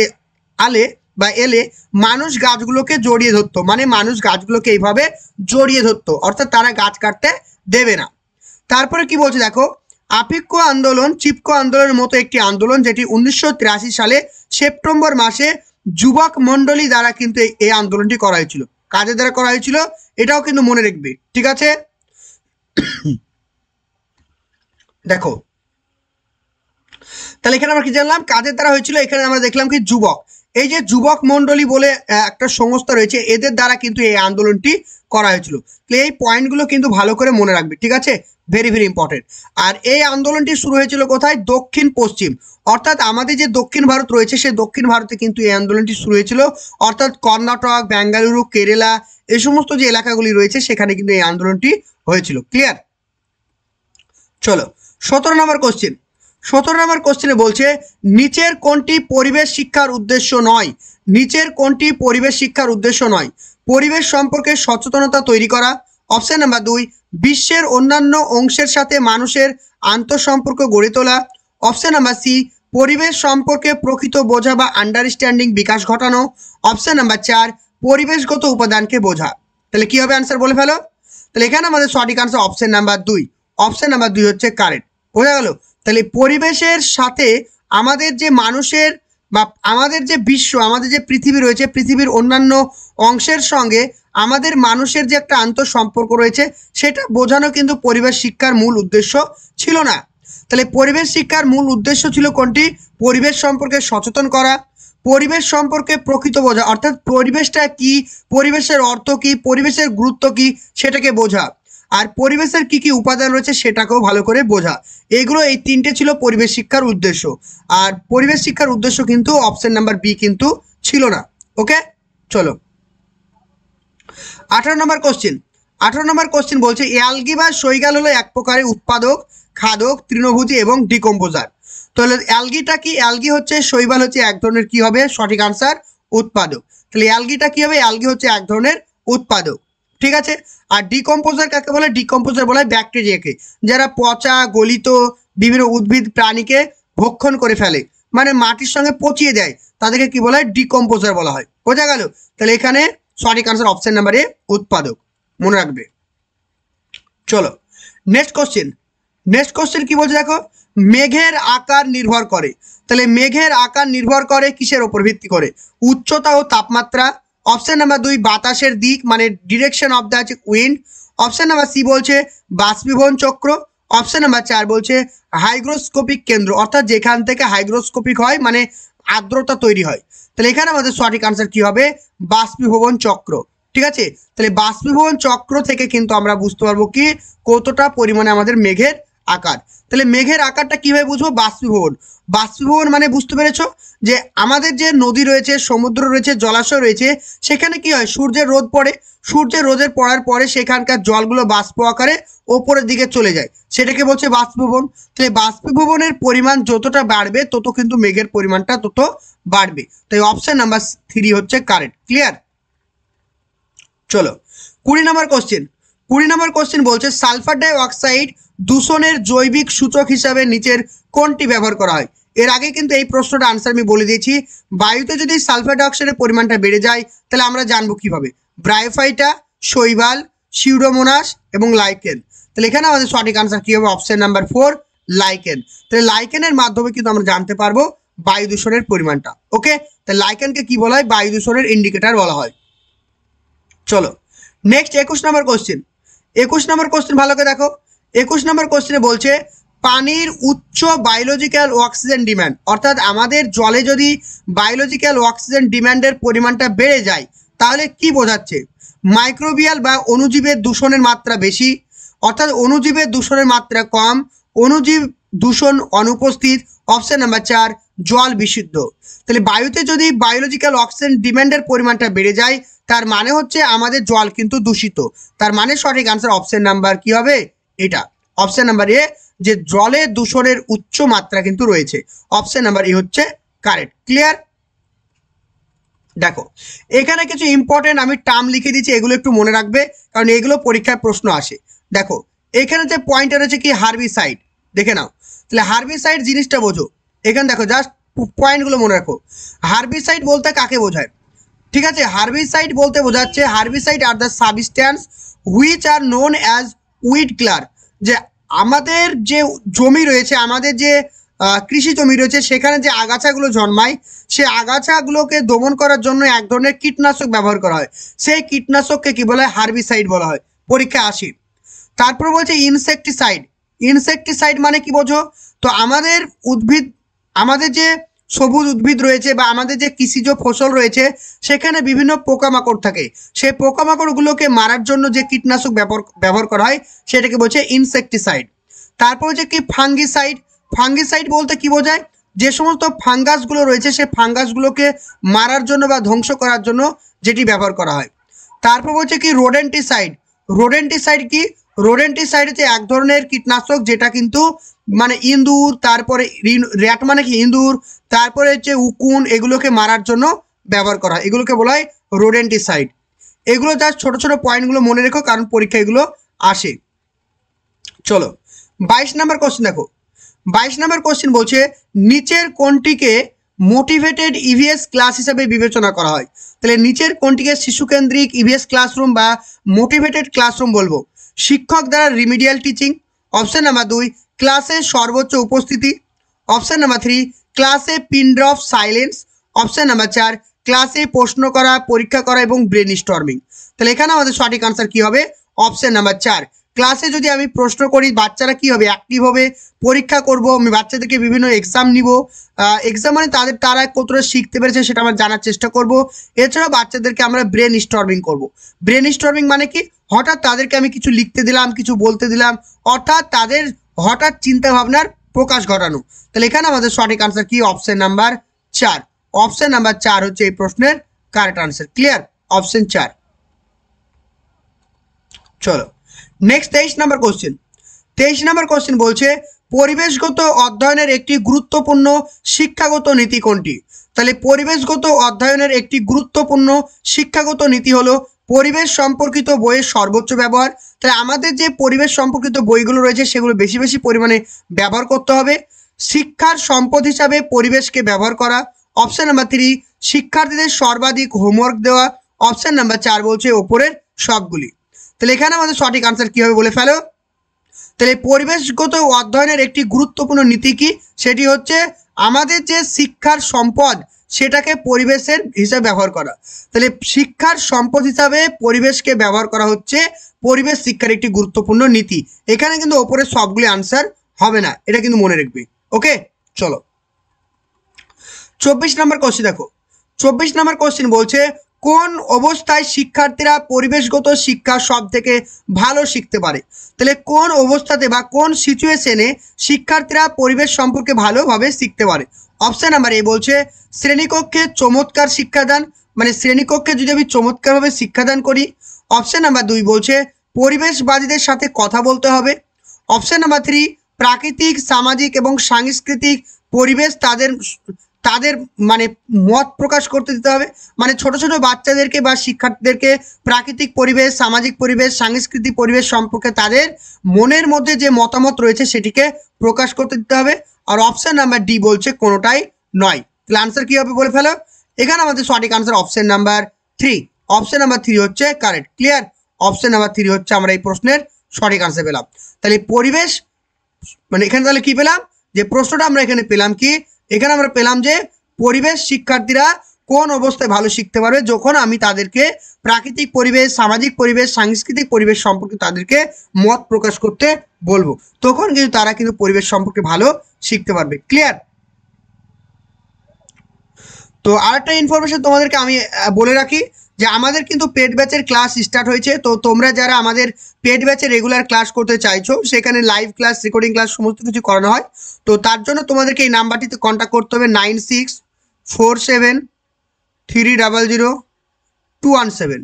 এলে মানুষ গাছগুলোকে জড়িয়ে ধরতো, মানে মানুষ গাছগুলোকে এইভাবে জড়িয়ে ধরতো, অর্থাৎ তারা গাছ কাটতে দেবে না। তারপরে কি বলছে দেখো, আপিক্য আন্দোলন চিপকো আন্দোলনের মতো একটি আন্দোলন যেটি 1983 সালে সেপ্টেম্বর মাসে যুবক মণ্ডলী দ্বারা কিন্তু এই আন্দোলনটি করা হয়েছিল। কাদের দ্বারা করা হয়েছিল এটাও কিন্তু মনে রাখবে। ঠিক আছে, দেখো তাহলে এখানে আমরা কি জানলাম কাদের দ্বারা হয়েছিল? এখানে আমরা দেখলাম কি যুবক, এই যে যুবক মণ্ডলী বলে একটা সংস্থা রয়েছে, এদের দ্বারা কিন্তু এই আন্দোলনটি করা হয়েছিল। তাহলে এই পয়েন্টগুলো কিন্তু ভালো করে মনে রাখবে। ঠিক আছে, ভেরি ভেরি ইম্পর্টেন্ট। আর এই আন্দোলনটি শুরু হয়েছিল কোথায়? দক্ষিণ পশ্চিম, অর্থাৎ আমাদের যে দক্ষিণ ভারত রয়েছে সেই দক্ষিণ ভারতে কিন্তু এই আন্দোলনটি শুরু হয়েছিল, অর্থাৎ কর্ণাটক, বেঙ্গালুরু, কেরালা এই সমস্ত যে এলাকাগুলি রয়েছে সেখানে কিন্তু এই আন্দোলনটি হয়েছিল। ক্লিয়ার? চলো 17 নম্বর কোশ্চেন। 17 নম্বর কোশ্চেনে বলছে নিচের কোনটি পরিবেশ শিক্ষার উদ্দেশ্য নয়? নিচের কোনটি পরিবেশ শিক্ষার উদ্দেশ্য নয়? পরিবেশ সম্পর্কে সচেতনতা তৈরি করা। অপশন নাম্বার 2, বিশ্বের অন্যান্য অংশের সাথে মানুষের আন্তঃসম্পর্ক গড়ে তোলা। অপশন নাম্বার সি, পরিবেশ সম্পর্কে প্রকৃত বোঝা বা আন্ডারস্ট্যান্ডিং বিকাশ ঘটানো। অপশন নাম্বার 4, পরিবেশগত উপাদানকে বোঝা। তাহলে কি হবে অ্যান্সার বলে ফেলো। তাহলে এখানে আমাদের সঠিক answer option number 2। Option number 2 হচ্ছে কারেক্ট। বোঝা গেল? তাহলে পরিবেশের সাথে আমাদের যে মানুষের বা আমাদের যে বিশ্ব, আমাদের যে পৃথিবী রয়েছে, পৃথিবীর অন্যান্য অংশের সঙ্গে আমাদের মানুষের যে একটা আন্তঃসম্পর্ক রয়েছে সেটা বোঝানো কিন্তু পরিবেশ শিক্ষার মূল উদ্দেশ্য ছিল না। তাহলে পরিবেশ শিক্ষার মূল উদ্দেশ্য ছিল কোনটি? পরিবেশ সম্পর্কে সচেতন করা, পরিবেশ সম্পর্কে প্রকৃত বোঝা, অর্থাৎ পরিবেশটা কি, পরিবেশের অর্থ কি, পরিবেশের গুরুত্ব কি সেটাকে বোঝা, আর পরিবেশের কি কি উপাদান রয়েছে সেটাকেও ভালো করে বোঝা। এগুলো এই তিনটে ছিল পরিবেশ শিক্ষার উদ্দেশ্য। আর পরিবেশ শিক্ষার উদ্দেশ্য কিন্তু অপশন নাম্বার বি কিন্তু ছিল না। ওকে, চলো 18 নম্বর কোশ্চেন। 18 নম্বর কোশ্চেন বলছে অ্যালগি বা শৈবাল হলো এক প্রকারের উৎপাদক, খাদক, তৃণভোজী এবং ডিকম্পোজার। তাহলে অ্যালগিটা কি? অ্যালগি হচ্ছে, শৈবাল হচ্ছে এক ধরনের কি হবে? সঠিক আনসার উৎপাদক। তাহলে অ্যালগিটা কি হবে? অ্যালগি হচ্ছে এক ধরনের উৎপাদক। ঠিক আছে, আর ডিকম্পোজার কাকে বলে? ডিকম্পোজার বলা হয় ব্যাকটেরিয়াকে, যারা পচা গলিত বিভিন্ন উদ্ভিদ প্রাণীকে ভক্ষণ করে ফেলে, মানে মাটির সঙ্গে পচিয়ে দেয়, তাদেরকে কি বলা হয়? ডিকম্পোজার বলা হয়। বোঝা গেল? তাহলে এখানে সঠিক আনসার অপশন নাম্বার এ উৎপাদক, মনে রাখবে। চলো নেক্সট কোশ্চেন। নেক্সট কোশ্চেন কি বলছে দেখো, মেঘের আকার নির্ভর করে। তাহলে মেঘের আকার নির্ভর করে কিসের ওপর ভিত্তি করে? উচ্চতা ও তাপমাত্রা। অপশন নাম্বার 2, বাতাসের দিক মানে direction of the wind. Option number C বলছে বাষ্পীভবন চক্র। অপশন নাম্বার 4 বলছে হাইগ্রোস্কোপিক কেন্দ্র, অর্থাৎ যেখান থেকে হাইগ্রোস্কোপিক হয় মানে আর্দ্রতা তৈরি হয়। তাহলে এখানে আমাদের সঠিক আনসার কি হবে? বাষ্পীভবন চক্র। ঠিক আছে, তাহলে বাষ্পীভবন চক্র থেকে কিন্তু আমরা বুঝতে পারবো কি কতটা পরিমাণে আমাদের মেঘের আকার। তাহলে মেঘের আকারটা কিভাবে বুঝবো? বাষ্পীভবন। বাষ্পীভবন মানে বুঝতে পেরেছো যে আমাদের যে নদী রয়েছে, সমুদ্র রয়েছে, জলাশয় রয়েছে, সেখানে কি হয়? সূর্যের রোদ পড়ে, সূর্যের রোদের পড়ার পরে সেখানকার জলগুলো বাষ্প আকারে ওপরের দিকে চলে যায়, সেটাকে বলছে বাষ্পীভবন। তাই বাষ্পীভবনের পরিমাণ যতটা বাড়বে তত কিন্তু মেঘের পরিমাণটা তত বাড়বে। তাই অপশন নাম্বার 3 হচ্ছে কারেক্ট। ক্লিয়ার? চলো 20 নম্বর কোশ্চেন। 20 নম্বর কোশ্চেন বলছে সালফার ডাই অক্সাইড দূষণের জৈবিক সূচক হিসাবে নিচের কোনটি ব্যবহার করা হয়? এর আগে কিন্তু এই প্রশ্নটা আনসার আমি বলে দিয়েছি। বায়ুতে যদি সালফার ডাই অক্সাইডের পরিমাণটা বেড়ে যায় তাহলে আমরা জানবো কিভাবে? ব্রায়োফাইটা, শৈবাল, সিউডোমোনাস এবং লাইকেন। তাহলে এখানে আমাদের সঠিক আনসার কি হবে? Option number 4 lichen. তাহলে লাইকেনের মাধ্যমে কিন্তু আমরা জানতে পারবো বায়ু দূষণের পরিমাণটা। ওকে, তাহলে লাইকেনকে কি বলা হয়? বায়ু দূষণের ইন্ডিকেটর বলা হয়। চলো নেক্সট 21 নম্বর কোশ্চেন। 21 নম্বর কোশ্চেন ভালো করে দেখো। 21 নম্বর কোশ্চেনে বলছে পানির উচ্চ বায়োলজিক্যাল অক্সিজেন ডিমান্ড, অর্থাৎ আমাদের জলে যদি বায়োলজিক্যাল অক্সিজেন ডিমান্ডের পরিমাণটা বেড়ে যায় তাহলে কি বোঝাচ্ছে? মাইক্রোবিয়াল বা অণুজীবের দূষণের মাত্রা বেশি, অর্থাৎ অণুজীবের দূষণের মাত্রা কম, অণুজীব দূষণ অনুপস্থিত। অপশন নাম্বার 4 জল বিশুদ্ধ। তাহলে বায়ুতে যদি বায়োলজিক্যাল অক্সিজেন ডিমান্ডের পরিমাণটা বেড়ে যায় তার মানে হচ্ছে আমাদের জল কিন্তু দূষিত। তার মানে সঠিক আনসার অপশন নাম্বার কি হবে? এটা অপশন নাম্বার এ, যে জলে দূষণের উচ্চ মাত্রা কিন্তু রয়েছে। অপশন নাম্বার এ হচ্ছে কারেক্ট। ক্লিয়ার? দেখো এখানে কিছু ইম্পর্টেন্ট আমি টার্ম লিখে দিচ্ছি, এগুলো একটু মনে রাখবে কারণ এগুলো পরীক্ষায় প্রশ্ন আসে। দেখো এখানে যে পয়েন্টটা রয়েছে কি হার্বিসাইড, দেখে নাও। তাহলে হার্বিসাইড জিনিসটা বোঝো, এখানে দেখো জাস্ট পয়েন্টগুলো মনে রাখো। হার্বিসাইড বলতে কাকে বোঝায়? ঠিক আছে, হার্বিসাইড বলতে বোঝাচ্ছে herbicide are the substance which are known as weed killer. যে আমাদের যে জমি রয়েছে, আমাদের যে কৃষি জমি রয়েছে, সেখানে যে আগাছাগুলো জন্মায়, সেই আগাছাগুলোকে দমন করার জন্য এক ধরনের কীটনাশক ব্যবহার করা হয়। সেই কীটনাশককে কি বলা হয়? হার্বিসাইড বলা হয়, পরীক্ষায় আসে। তারপর বলছে ইনসেকটিসাইড। ইনসেকটিসাইড মানে কি বোঝো? তো আমাদের উদ্ভিদ, আমাদের যে সবুজ উদ্ভিদ রয়েছে বা আমাদের যে কৃষিজ ফসল রয়েছে, সেখানে বিভিন্ন পোকামাকড় থাকে। সেই পোকামাকড়গুলোকে মারার জন্য যে কীটনাশক ব্যবহার করা হয় সেটাকে বলছে ইনসেকটিসাইড। তারপর হচ্ছে কি ফাঙ্গিসাইড। ফাঙ্গিসাইড বলতে কি বোঝায়? যে সমস্ত ফাঙ্গাসগুলো রয়েছে সেই ফাঙ্গাসগুলোকে মারার জন্য বা ধ্বংস করার জন্য যেটি ব্যবহার করা হয়। তারপর বলছে কি রোডেন্টিসাইড। রোডেন্টিসাইড কি? রোডেন্টিসাইড হচ্ছে এক ধরনের কীটনাশক যেটা কিন্তু মানে ইঁদুর, তারপরে র্যাট মানে কি ইঁদুর, তারপরে হচ্ছে উকুন, এগুলোকে মারার জন্য ব্যবহার করা হয়, এগুলোকে বলা হয় রোডেন্টিসাইড। এগুলো জাস্ট ছোট ছোট পয়েন্টগুলো মনে রেখো কারণ পরীক্ষা এগুলো আসে। চলো 22 নম্বর কোশ্চেন দেখো। 22 নম্বর কোশ্চেন বলছে নিচের কোনটিকে মোটিভেটেড ইভিএস ক্লাস হিসাবে বিবেচনা করা হয়? তাহলে নিচের কোনটিকে শিশুকেন্দ্রিক ইভিএস ক্লাসরুম বা মোটিভেটেড ক্লাসরুম বলবো? শিক্ষক দ্বারা রিমিডিয়াল টিচিং। অপশন নাম্বার 2 ক্লাসে সর্বোচ্চ উপস্থিতি। অপশন নাম্বার 3 ক্লাসে pin drop silence. Option number 4 ক্লাসে প্রশ্ন করা, পরীক্ষা করা এবং ব্রেন স্টর্মিং। তাহলে এখানে আমাদের সঠিক আনসার কি হবে? Option number 4। ক্লাসে যদি আমি প্রশ্ন করি বাচ্চারা কি হবে? অ্যাক্টিভ হবে। পরীক্ষা করব, আমি বাচ্চাদেরকে বিভিন্ন এক্সাম নিব, এক্সাম মানে তারা কতটা শিখতে পেরেছে সেটা আমরা জানার চেষ্টা করব। এছাড়াও বাচ্চাদেরকে আমরা ব্রেন স্টর্মিং করব। ব্রেন স্টর্মিং মানে কি? হঠাৎ তাদেরকে আমি কিছু লিখতে দিলাম, কিছু বলতে দিলাম, অর্থাৎ তাদের হঠাৎ চিন্তা ভাবনার প্রকাশ ঘটানো। তাহলে এখানে আমাদের সঠিক আনসার কি? Option number 4। অপশন নাম্বার 4 হচ্ছে এই প্রশ্নের কারেক্ট আনসার। ক্লিয়ার? অপশন 4। চলো নেক্সট 23 নম্বর কোশ্চেন। 23 নম্বর কোশ্চেন বলছে পরিবেশগত অধ্যয়নের একটি গুরুত্বপূর্ণ শিক্ষাগত নীতি কোনটি? তাহলে পরিবেশগত অধ্যয়নের একটি গুরুত্বপূর্ণ শিক্ষাগত নীতি হলো পরিবেশ সম্পর্কিত বইয়ের সর্বোচ্চ ব্যবহার। তাহলে আমাদের যে পরিবেশ সম্পর্কিত বইগুলো রয়েছে সেগুলো বেশি বেশি পরিমাণে ব্যবহার করতে হবে। শিক্ষার সম্পদ হিসাবে পরিবেশকে ব্যবহার করা। অপশন নাম্বার 3 শিক্ষার্থীদের সর্বাধিক হোমওয়ার্ক দেওয়া। অপশন নাম্বার 4 বলছে ওপরের সবগুলি। তাহলে এখানে আমাদের সঠিক আনসার কি হবে বলে ফেলো। তাহলে পরিবেশগত অধ্যয়নের একটি গুরুত্বপূর্ণ নীতি কি? সেটি হচ্ছে আমাদের যে শিক্ষার সম্পদ সেটাকে পরিবেশের হিসাবে ব্যবহার করা। তাহলে শিক্ষার সম্পদ হিসাবে পরিবেশকে ব্যবহার করা হচ্ছে পরিবেশ শিক্ষার একটি গুরুত্বপূর্ণ নীতি। এখানে কিন্তু ওপরের সবগুলি আনসার হবে না, এটা কিন্তু মনে রাখবে। ওকে চলো 24 নম্বর কোশ্চেন দেখো। 24 নম্বর কোশ্চেন বলছে কোন অবস্থায় শিক্ষার্থীরা পরিবেশগত শিক্ষা সব থেকে ভালো শিখতে পারে? তাহলে কোন অবস্থাতে বা কোন সিচুয়েশনে শিক্ষার্থীরা পরিবেশ সম্পর্কে ভালোভাবে শিখতে পারে? অপশন নাম্বার এ বলছে শ্রেণীকক্ষে চমৎকার শিক্ষাদান, মানে শ্রেণীকক্ষে যদি আমি চমৎকারভাবে শিক্ষাদান করি। অপশন নাম্বার 2 বলছে পরিবেশবাদীদের সাথে কথা বলতে হবে। অপশন নাম্বার 3 প্রাকৃতিক, সামাজিক এবং সাংস্কৃতিক পরিবেশ তাদের মানে মত প্রকাশ করতে দিতে হবে। মানে ছোট ছোট বাচ্চাদেরকে বা শিক্ষার্থীদেরকে প্রাকৃতিক পরিবেশ, সামাজিক পরিবেশ, সাংস্কৃতিক পরিবেশ সম্পর্কে তাদের মনের মধ্যে যে মতামত রয়েছে সেটিকে প্রকাশ করতে দিতে হবে। আর অপশন নাম্বার ডি বলছে কোনোটাই নয়। তাহলে আনসার কী হবে বলে ফেলো। এখানে আমাদের সঠিক answer option number 3। Option number 3 হচ্ছে কারেক্ট। ক্লিয়ার? অপশন নাম্বার 3 হচ্ছে আমরা এই প্রশ্নের সঠিক আনসার পেলাম। তাহলে পরিবেশ মানে এখানে তাহলে কি পেলাম? যে প্রশ্নটা আমরা এখানে পেলাম কি? এখানে আমরা পেলাম যে পরিবেশ শিক্ষার্থীরা কোন অবস্থায় ভালো শিখতে পারবে? যখন আমি তাদেরকে প্রাকৃতিক পরিবেশ, সামাজিক পরিবেশ, সাংস্কৃতিক পরিবেশ সম্পর্কে তাদেরকে মত প্রকাশ করতে বলবো, তখন কিন্তু তারা কিন্তু পরিবেশ সম্পর্কে ভালো শিখতে পারবে। ক্লিয়ার? তো আরেকটা ইনফরমেশন তোমাদেরকে আমি বলে রাখি যে আমাদের কিন্তু পেড ব্যাচের ক্লাস স্টার্ট হয়েছে। তো তোমরা যারা আমাদের পেড ব্যাচে রেগুলার ক্লাস করতে চাইছো, সেখানে লাইভ ক্লাস, রেকর্ডিং ক্লাস সমস্ত কিছু করানো হয়। তো তার জন্য তোমাদেরকে এই নাম্বারটিতে কন্ট্যাক্ট করতে হবে 9647300217।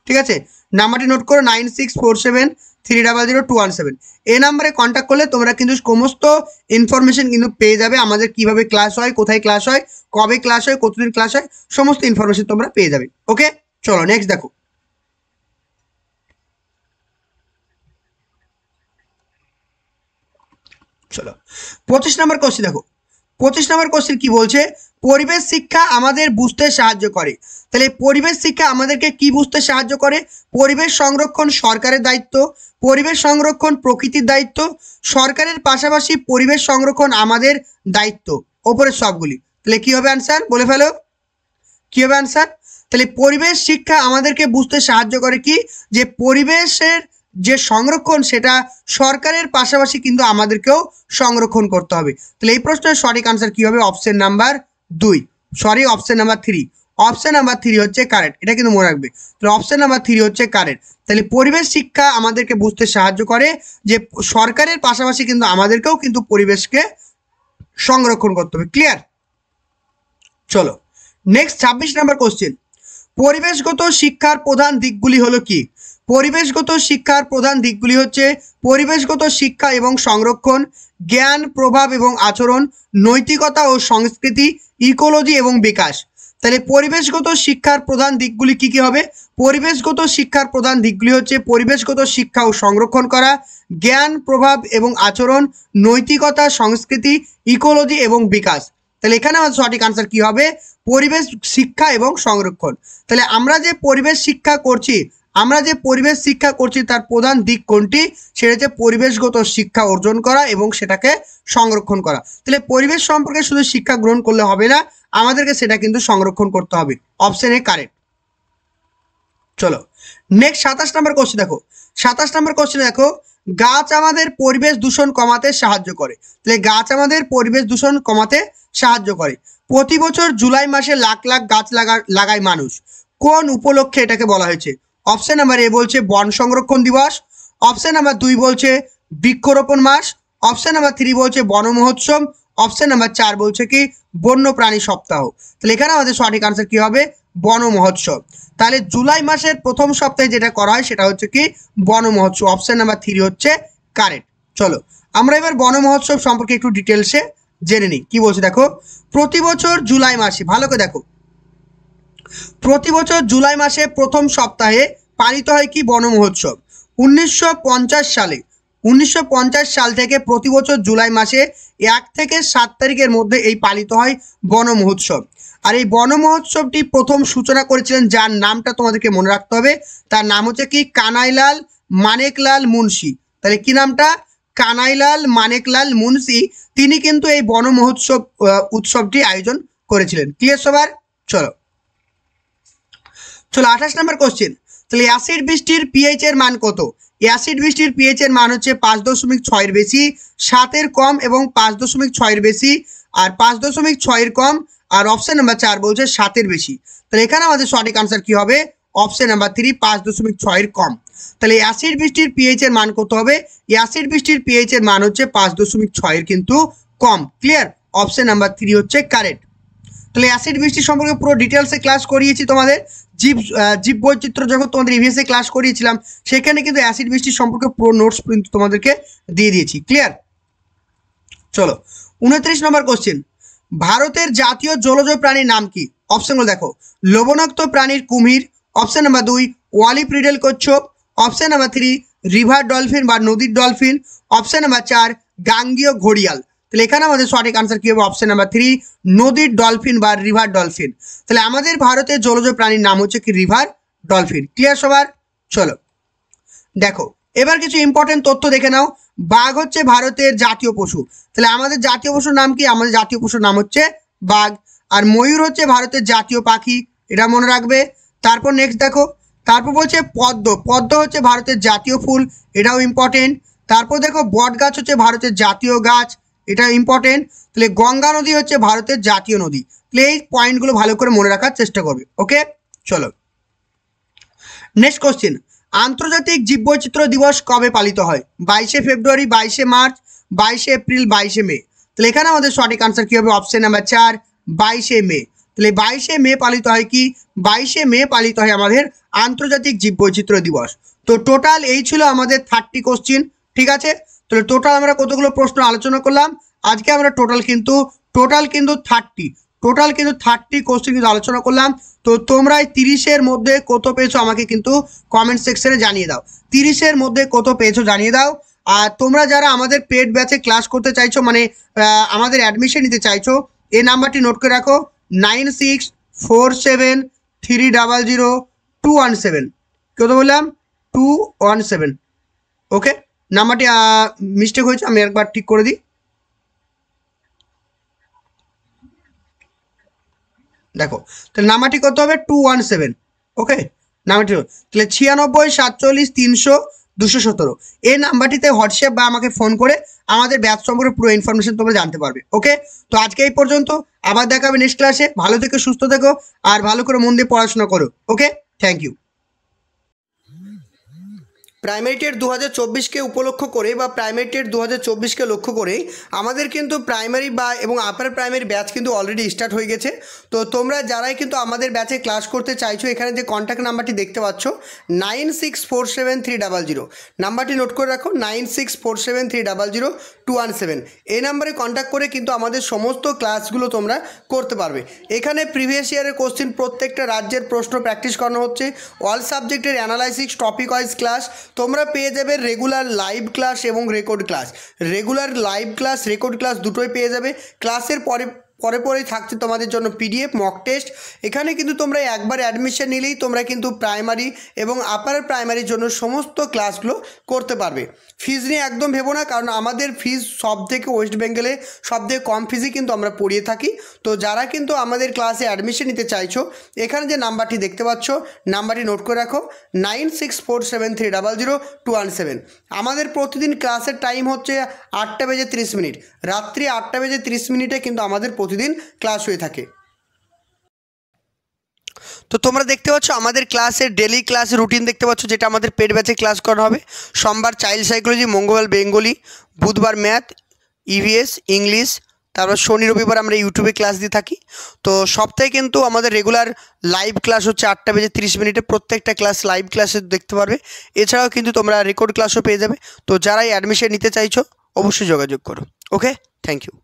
ঠিক আছে, নাম্বারটি নোট করো 9647300217। এই নাম্বারে কন্ট্যাক্ট করলে তোমরা কিন্তু সমস্ত ইনফরমেশন কিন্তু পেয়ে যাবে, আমাদের কিভাবে ক্লাস হয়, কোথায় ক্লাস হয়, কবে ক্লাস হয়, কতদিন ক্লাস হয়, সমস্ত ইনফরমেশন তোমরা পেয়ে যাবে। ওকে, চলো নেক্সট দেখো। চলো 25 নম্বর কোশ্চেন দেখো। 25 নম্বর কোশ্চেন কি বলছে, পরিবেশ শিক্ষা আমাদের বুঝতে সাহায্য করে। তাহলে পরিবেশ শিক্ষা আমাদেরকে কি বুঝতে সাহায্য করে? পরিবেশ সংরক্ষণ সরকারের দায়িত্ব, পরিবেশ সংরক্ষণ প্রকৃতির দায়িত্ব, সরকারের পাশাপাশি পরিবেশ সংরক্ষণ আমাদের দায়িত্ব, ওপরের সবগুলি। তাহলে কি হবে অ্যান্সার, বলে ফেলো কি হবে অ্যান্সার। তাহলে পরিবেশ শিক্ষা আমাদেরকে বুঝতে সাহায্য করে কি, যে পরিবেশের যে সংরক্ষণ সেটা সরকারের পাশাপাশি কিন্তু আমাদেরকেও সংরক্ষণ করতে হবে। তাহলে এই প্রশ্নের সঠিক আনসার কি হবে? Option number 2, sorry option number 3। Option number 3 হচ্ছে কারেক্ট, এটা কিন্তু মনে রাখবে। তাহলে অপশন নাম্বার 3 হচ্ছে কারেক্ট। তাহলে পরিবেশ শিক্ষা আমাদেরকে বুঝতে সাহায্য করে যে সরকারের পাশাপাশি কিন্তু আমাদেরকেও কিন্তু পরিবেশকে সংরক্ষণ করতে হবে। ক্লিয়ার? চলো নেক্সট 26 নম্বর কোশ্চেন, পরিবেশগত শিক্ষার প্রধান দিকগুলি হলো কি? পরিবেশগত শিক্ষার প্রধান দিকগুলি হচ্ছে পরিবেশগত শিক্ষা এবং সংরক্ষণ, জ্ঞান, প্রভাব এবং আচরণ, নৈতিকতা ও সংস্কৃতি, ইকোলজি এবং বিকাশ। তাহলে পরিবেশগত শিক্ষার প্রধান দিকগুলি কি কি হবে? পরিবেশগত শিক্ষার প্রধান দিকগুলি হচ্ছে পরিবেশগত শিক্ষা ও সংরক্ষণ করা, জ্ঞান, প্রভাব এবং আচরণ, নৈতিকতা, সংস্কৃতি, ইকোলজি এবং বিকাশ। তাহলে এখানে আমাদের সঠিক আনসার কি হবে? পরিবেশ শিক্ষা এবং সংরক্ষণ। তাহলে আমরা যে পরিবেশ শিক্ষা করছি তার প্রধান দিক কোনটি? সেটা হচ্ছে পরিবেশগত শিক্ষা অর্জন করা এবং সেটাকে সংরক্ষণ করা। তাহলে পরিবেশ সম্পর্কে শুধু শিক্ষা গ্রহণ করলে হবে না, আমাদেরকে সেটা কিন্তু সংরক্ষণ করতে হবে। Option A correct. চলো নেক্সট 27 নম্বর কোশ্চেন দেখো। 27 নম্বর কোশ্চেন দেখো, গাছ আমাদের পরিবেশ দূষণ কমাতে সাহায্য করে। তাহলে গাছ আমাদের পরিবেশ দূষণ কমাতে সাহায্য করে। প্রতি বছর জুলাই মাসে লাখ লাখ গাছ লাগায় মানুষ, কোন উপলক্ষে এটাকে বলা হয়েছে? অপশন নাম্বার এ বলছে বন সংরক্ষণ দিবস, অপশন নাম্বার 2 বলছে বৃক্ষরোপণ মাস, অপশন নাম্বার 3 বলছে বন মহোৎসব, অপশন নাম্বার 4 বলছে কি বন্য প্রাণী সপ্তাহ। তাহলে এখানে আমাদের সঠিক আনসার কি হবে? বন মহোৎসব। তাহলে জুলাই মাসের প্রথম সপ্তাহে যেটা করা হয় সেটা হচ্ছে কি বন মহোৎসব। অপশন নাম্বার 3 হচ্ছে কারেক্ট। চলো আমরা এবার বন মহোৎসব সম্পর্কে একটু ডিটেলসে জেনে নিই। কি বলছে দেখো, প্রতি বছর জুলাই মাসে, ভালো করে দেখো, প্রতি বছর জুলাই মাসে প্রথম সপ্তাহে পালিত হয় কি বন মহোৎসব। 1950 সাল থেকে প্রতি বছর জুলাই মাসে 1 থেকে 7 তারিখের মধ্যে এই পালিত হয় বন মহোৎসব। আর এই বন মহোৎসবটি প্রথম সূচনা করেছিলেন, যার নামটা তোমাদেরকে মনে রাখতে হবে, তার নাম হচ্ছে কি কানাইলাল মানেকলাল মুন্সি। তাহলে কি নামটা? কানাইলাল মানেকলাল মুন্সি। তিনি কিন্তু এই বন মহোৎসব উৎসবটি আয়োজন করেছিলেন। ক্লিয়ার সবার? চলো 28 নম্বর কোশ্চেন। তাহলে অ্যাসিড বৃষ্টির পিএইচ এর মান কত? অ্যাসিড বৃষ্টির পিএইচ এর মান হচ্ছে 5.6 এর বেশি, 7 এর কম এবং 5.6 এর বেশি, আর 5.6 এর কম, আর অপশন নাম্বার 4 বলছে 7 এর বেশি। তাহলে এখানে আমাদের সঠিক আনসার কি হবে? অপশন নাম্বার 3 5.6 এর কম। তাহলে অ্যাসিড বৃষ্টির পিএইচ এর মান কত হবে? অ্যাসিড বৃষ্টির পিএইচ এর মান হচ্ছে 5.6 এর কিন্তু কম। ক্লিয়ার? অপশন নাম্বার 3 হচ্ছে কারেক্ট। তাহলে অ্যাসিড বৃষ্টি সম্পর্কে পুরো ডিটেলসে ক্লাস করিয়েছি তোমাদের। জীব বৈচিত্র্য যখন তোমাদের ইভিএসে ক্লাস করিয়েছিলাম সেখানে কিন্তু অ্যাসিড বৃষ্টি সম্পর্কে পুরো নোটস কিন্তু তোমাদেরকে দিয়ে দিয়েছি। ক্লিয়ার? চলো 29 নম্বর কোশ্চেন, ভারতের জাতীয় জলজ প্রাণীর নাম কি? অপশনগুলো দেখো, লবণাক্ত প্রাণীর কুমির, অপশন নাম্বার 2 ওয়ালি প্রিডেল কচ্ছপ, অপশন নাম্বার 3 রিভার ডলফিন বা নদীর ডলফিন, অপশন নাম্বার 4 গাঙ্গীয় ঘড়িয়াল। তাহলে এখানে আমাদের সঠিক আনসার কি হবে? অপশন নাম্বার 3 নদীর ডলফিন বা রিভার ডলফিন। তাহলে আমাদের ভারতের জলজ প্রাণীর নাম হচ্ছে কি রিভার ডলফিন। ক্লিয়ার সবার? চলো দেখো এবার কিছু ইম্পর্টেন্ট তথ্য দেখে নাও। বাঘ হচ্ছে ভারতের জাতীয় পশু। তাহলে আমাদের জাতীয় পশুর নাম কি? আমাদের জাতীয় পশুর নাম হচ্ছে বাঘ। আর ময়ূর হচ্ছে ভারতের জাতীয় পাখি, এটা মনে রাখবে। তারপর নেক্সট দেখো, তারপর বলছে পদ্ম। পদ্ম হচ্ছে ভারতের জাতীয় ফুল, এটাও ইম্পর্টেন্ট। তারপর দেখো বট গাছ হচ্ছে ভারতের জাতীয় গাছ, এটা ইম্পর্টেন্ট। তাহলে গঙ্গা নদী হচ্ছে ভারতের জাতীয় নদী। তাহলে এই পয়েন্টগুলো ভালো করে মনে রাখার চেষ্টা করবে। ওকে চলো নেক্সট কোশ্চেন, আন্তর্জাতিক জীববৈচিত্র্য দিবস কবে পালিত হয়? 22শে ফেব্রুয়ারি, 22শে মার্চ, 22শে এপ্রিল, 22শে মে। তাহলে এখানে আমাদের সঠিক আনসার কি হবে? অপশন নাম্বার 4 22শে মে। তাহলে 22শে মে পালিত হয় কি? 22শে মে পালিত হয় আমাদের আন্তর্জাতিক জীববৈচিত্র্য দিবস। তো টোটাল এই ছিল আমাদের 30 কোশ্চিন, ঠিক আছে। তাহলে টোটাল আমরা কতগুলো প্রশ্ন আলোচনা করলাম আজকে? আমরা টোটাল কিন্তু 30 কোশ্চেন কিন্তু আলোচনা করলাম। তো তোমরা এই 30-এর মধ্যে কত পেয়েছো আমাকে কিন্তু কমেন্ট সেকশনে জানিয়ে দাও। 30-এর মধ্যে কত পেয়েছো জানিয়ে দাও। আর তোমরা যারা আমাদের পেড ব্যাচে ক্লাস করতে চাইছো, মানে আমাদের অ্যাডমিশন নিতে চাইছো, এই নাম্বারটি নোট করে রাখো, 9647300217। কত বললাম? 217। ওকে, নাম্বারটি মিস্টেক হয়েছে, আমি একবার ঠিক করে দিই। দেখো, তাহলে নাম্বারটি কত হবে? 217। ওকে, নাম্বারটি তাহলে 9647300217। এই নাম্বারটিতে হোয়াটসঅ্যাপ বা আমাকে ফোন করে আমাদের ব্যাচ সম্পর্কে পুরো ইনফরমেশন তোমরা জানতে পারবে। ওকে, তো আজকে এই পর্যন্ত, আবার দেখা হবে নেক্সট ক্লাসে। ভালো থেকো, সুস্থ থেকো, আর ভালো করে মন দিয়ে পড়াশোনা করো। ওকে, থ্যাংক ইউ। প্রাইমারি টেট 2024কে উপলক্ষ করে বা প্রাইমারি টেট 2024কে লক্ষ্য করে আমাদের কিন্তু প্রাইমারি বা এবং আপার প্রাইমারি ব্যাচ কিন্তু অলরেডি স্টার্ট হয়ে গেছে। তো তোমরা যারাই কিন্তু আমাদের ব্যাচে ক্লাস করতে চাইছো, এখানে যে কন্ট্যাক্ট নাম্বারটি দেখতে পাচ্ছ 9647300217, নাম্বারটি নোট করে রাখো, 9647300217। এই নাম্বারে কন্ট্যাক্ট করে কিন্তু আমাদের সমস্ত ক্লাসগুলো তোমরা করতে পারবে। এখানে প্রিভিয়াস ইয়ারের কোশ্চেন, প্রত্যেকটা রাজ্যের প্রশ্ন প্র্যাকটিস করানো হচ্ছে, অল সাবজেক্টের অ্যানালাইসিস, টপিক ওয়াইজ ক্লাস তোমরা পেয়ে যাবে, রেগুলার লাইভ ক্লাস এবং record class. Regular live class, record class দুটোই পেয়ে যাবে। ক্লাসের পরেই থাকছে তোমাদের জন্য পিডিএফ, মক টেস্ট। এখানে কিন্তু তোমরা একবার অ্যাডমিশন নিলেই তোমরা কিন্তু প্রাইমারি এবং আপার প্রাইমারির জন্য সমস্ত ক্লাসগুলো করতে পারবে। ফিজ নিয়ে একদম ভেবো না, কারণ আমাদের ফিজ সব থেকে ওয়েস্ট বেঙ্গলে সবথেকে কম ফিজই কিন্তু আমরা পড়িয়ে থাকি। তো যারা কিন্তু আমাদের ক্লাসে অ্যাডমিশন নিতে চাইছো, এখানে যে নাম্বারটি দেখতে পাচ্ছ, নাম্বারটি নোট করে রাখো, 9647300217। আমাদের প্রতিদিন ক্লাসের টাইম হচ্ছে 8:30, রাত্রি 8:30 কিন্তু আমাদের প্রতিদিন ক্লাস হয়ে থাকে। তো তোমরা দেখতে পাচ্ছ আমাদের ক্লাসের ডেলি ক্লাসের রুটিন দেখতে পাচ্ছ, যেটা আমাদের পেড ব্যাচে ক্লাস করা হবে। সোমবার চাইল্ড সাইকোলজি, মঙ্গলবার বেঙ্গলি, বুধবার ম্যাথ, ইভিএস, ইংলিশ, তারপর শনি রবিবার আমরা ইউটিউবে ক্লাস দিয়ে থাকি। তো সপ্তাহে কিন্তু আমাদের রেগুলার লাইভ ক্লাস হচ্ছে 8:30, প্রত্যেকটা ক্লাস লাইভ ক্লাসে দেখতে পারবে। এছাড়াও কিন্তু তোমরা রেকর্ড ক্লাসও পেয়ে যাবে। তো যারাই অ্যাডমিশন নিতে চাইছো অবশ্যই যোগাযোগ করো। ওকে, থ্যাংক ইউ।